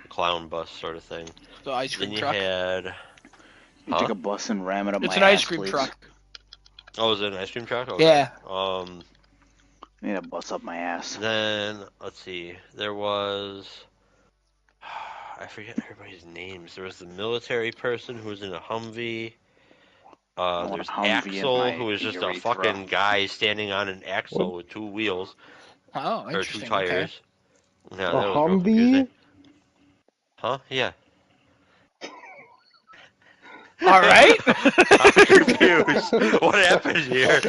clown bus sort of thing. The ice cream then you truck. had. You take a bus and ram it up It's my an ice ass, cream please. truck. Oh, is it an ice cream truck? Okay. Yeah. I need a bus up my ass. Then let's see. There was. I forget everybody's names. There was the military person who was in a Humvee. There's Axel, who is just a fucking guy standing on an axle with 2 wheels. Oh, or 2 interesting. tires. Okay. Yeah, A that was real confusing. Humvee? Huh? Yeah. All right. I'm confused. What happened here? A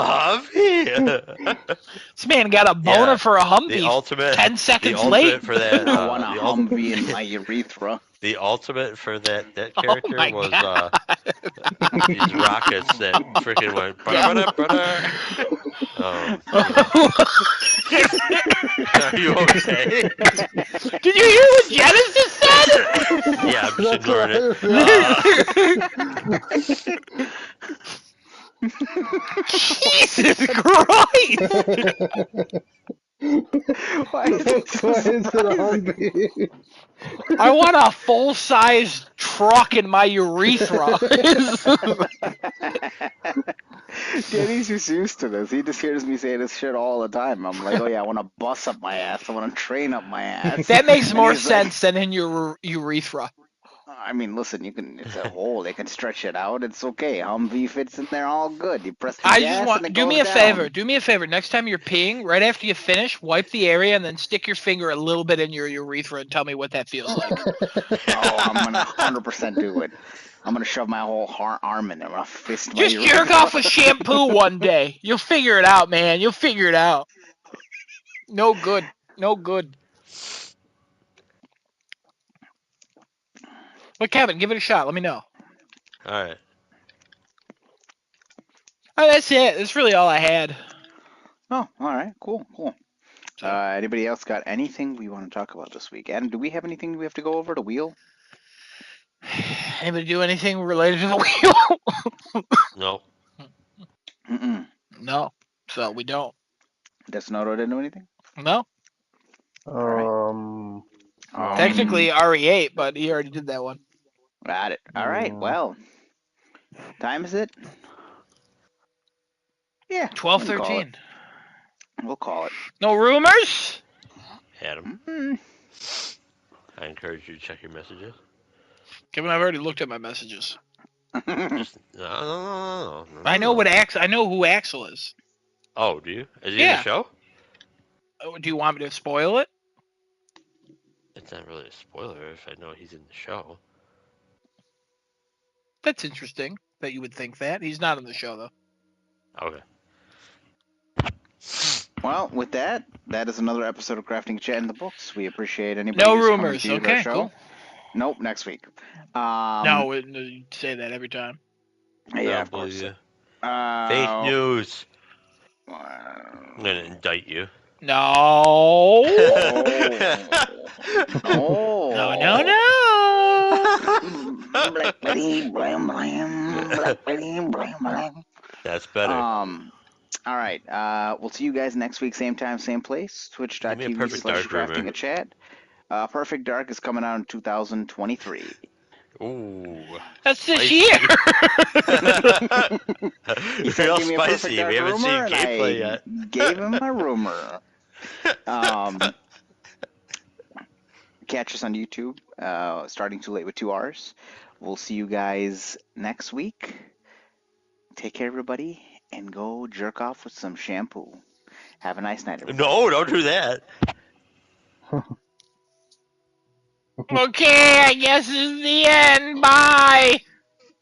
Humvee? This man got a boner for a Humvee. The ultimate. 10 seconds the late. Ultimate for that. I want a Humvee in my urethra. The ultimate for that character was God. these rockets that freaking went. Are you okay? Did you hear what Genesis said? Yeah, I'm just ignoring it. Jesus Christ! Why is it so surprising? I want a full-size truck in my urethra. Danny's just used to this. He just hears me say this shit all the time. I'm like, oh yeah, I want a bus up my ass. I want a train up my ass. That makes And more he's like, sense than in your urethra. I mean, listen, it's a hole. They can stretch it out. It's okay. Humvee fits in there all good. You press the gas and it do goes me a down. favor. Do me a favor. Next time you're peeing, right after you finish, wipe the area and then stick your finger a little bit in your urethra and tell me what that feels like. Oh, I'm gonna 100% do it. I'm gonna shove my whole arm in there. I'm gonna fist my Just urethra. jerk off with shampoo one day. You'll figure it out, man. You'll figure it out. No good. No good. But Kevin, give it a shot. Let me know. All right. Oh, that's it. That's really all I had. Oh, all right. Cool. Anybody else got anything we want to talk about this week? Adam, do we have anything we have to go over? The wheel? Anybody do anything related to the wheel? No. Mm-mm. No. So we don't. Desnoto didn't do anything? No. Technically RE8, but he already did that one. Got it. All right. Well, time is it? Yeah. 12:13. We'll call it. No rumors? Adam. Mm-hmm. I encourage you to check your messages. Kevin, I've already looked at my messages. Just, no. I know I know who Axel is. Oh, do you? Is he in the show? Oh, do you want me to spoil it? It's not really a spoiler if I know he's in the show. That's interesting that you would think that. He's not in the show, though. Okay. Well, with that is another episode of Crafting Chat in the Books. We appreciate anybody No who's coming rumors. to our Okay, show. cool. Nope, next week. No, you say that every time. Yeah, of course. Fake news. I'm gonna indict you. No. Oh. No. That's better. All right. We'll see you guys next week, same time, same place. Twitch.tv/craftingachat. Perfect Dark is coming out in 2023. Ooh. That's this year. Real spicy. We haven't seen gameplay yet. Gave him a rumor. Catch us on YouTube, starting too late with 2 R's. We'll see you guys next week. Take care, everybody, and go jerk off with some shampoo. Have a nice night, everybody. No, don't do that. Okay, I guess this is the end. Bye.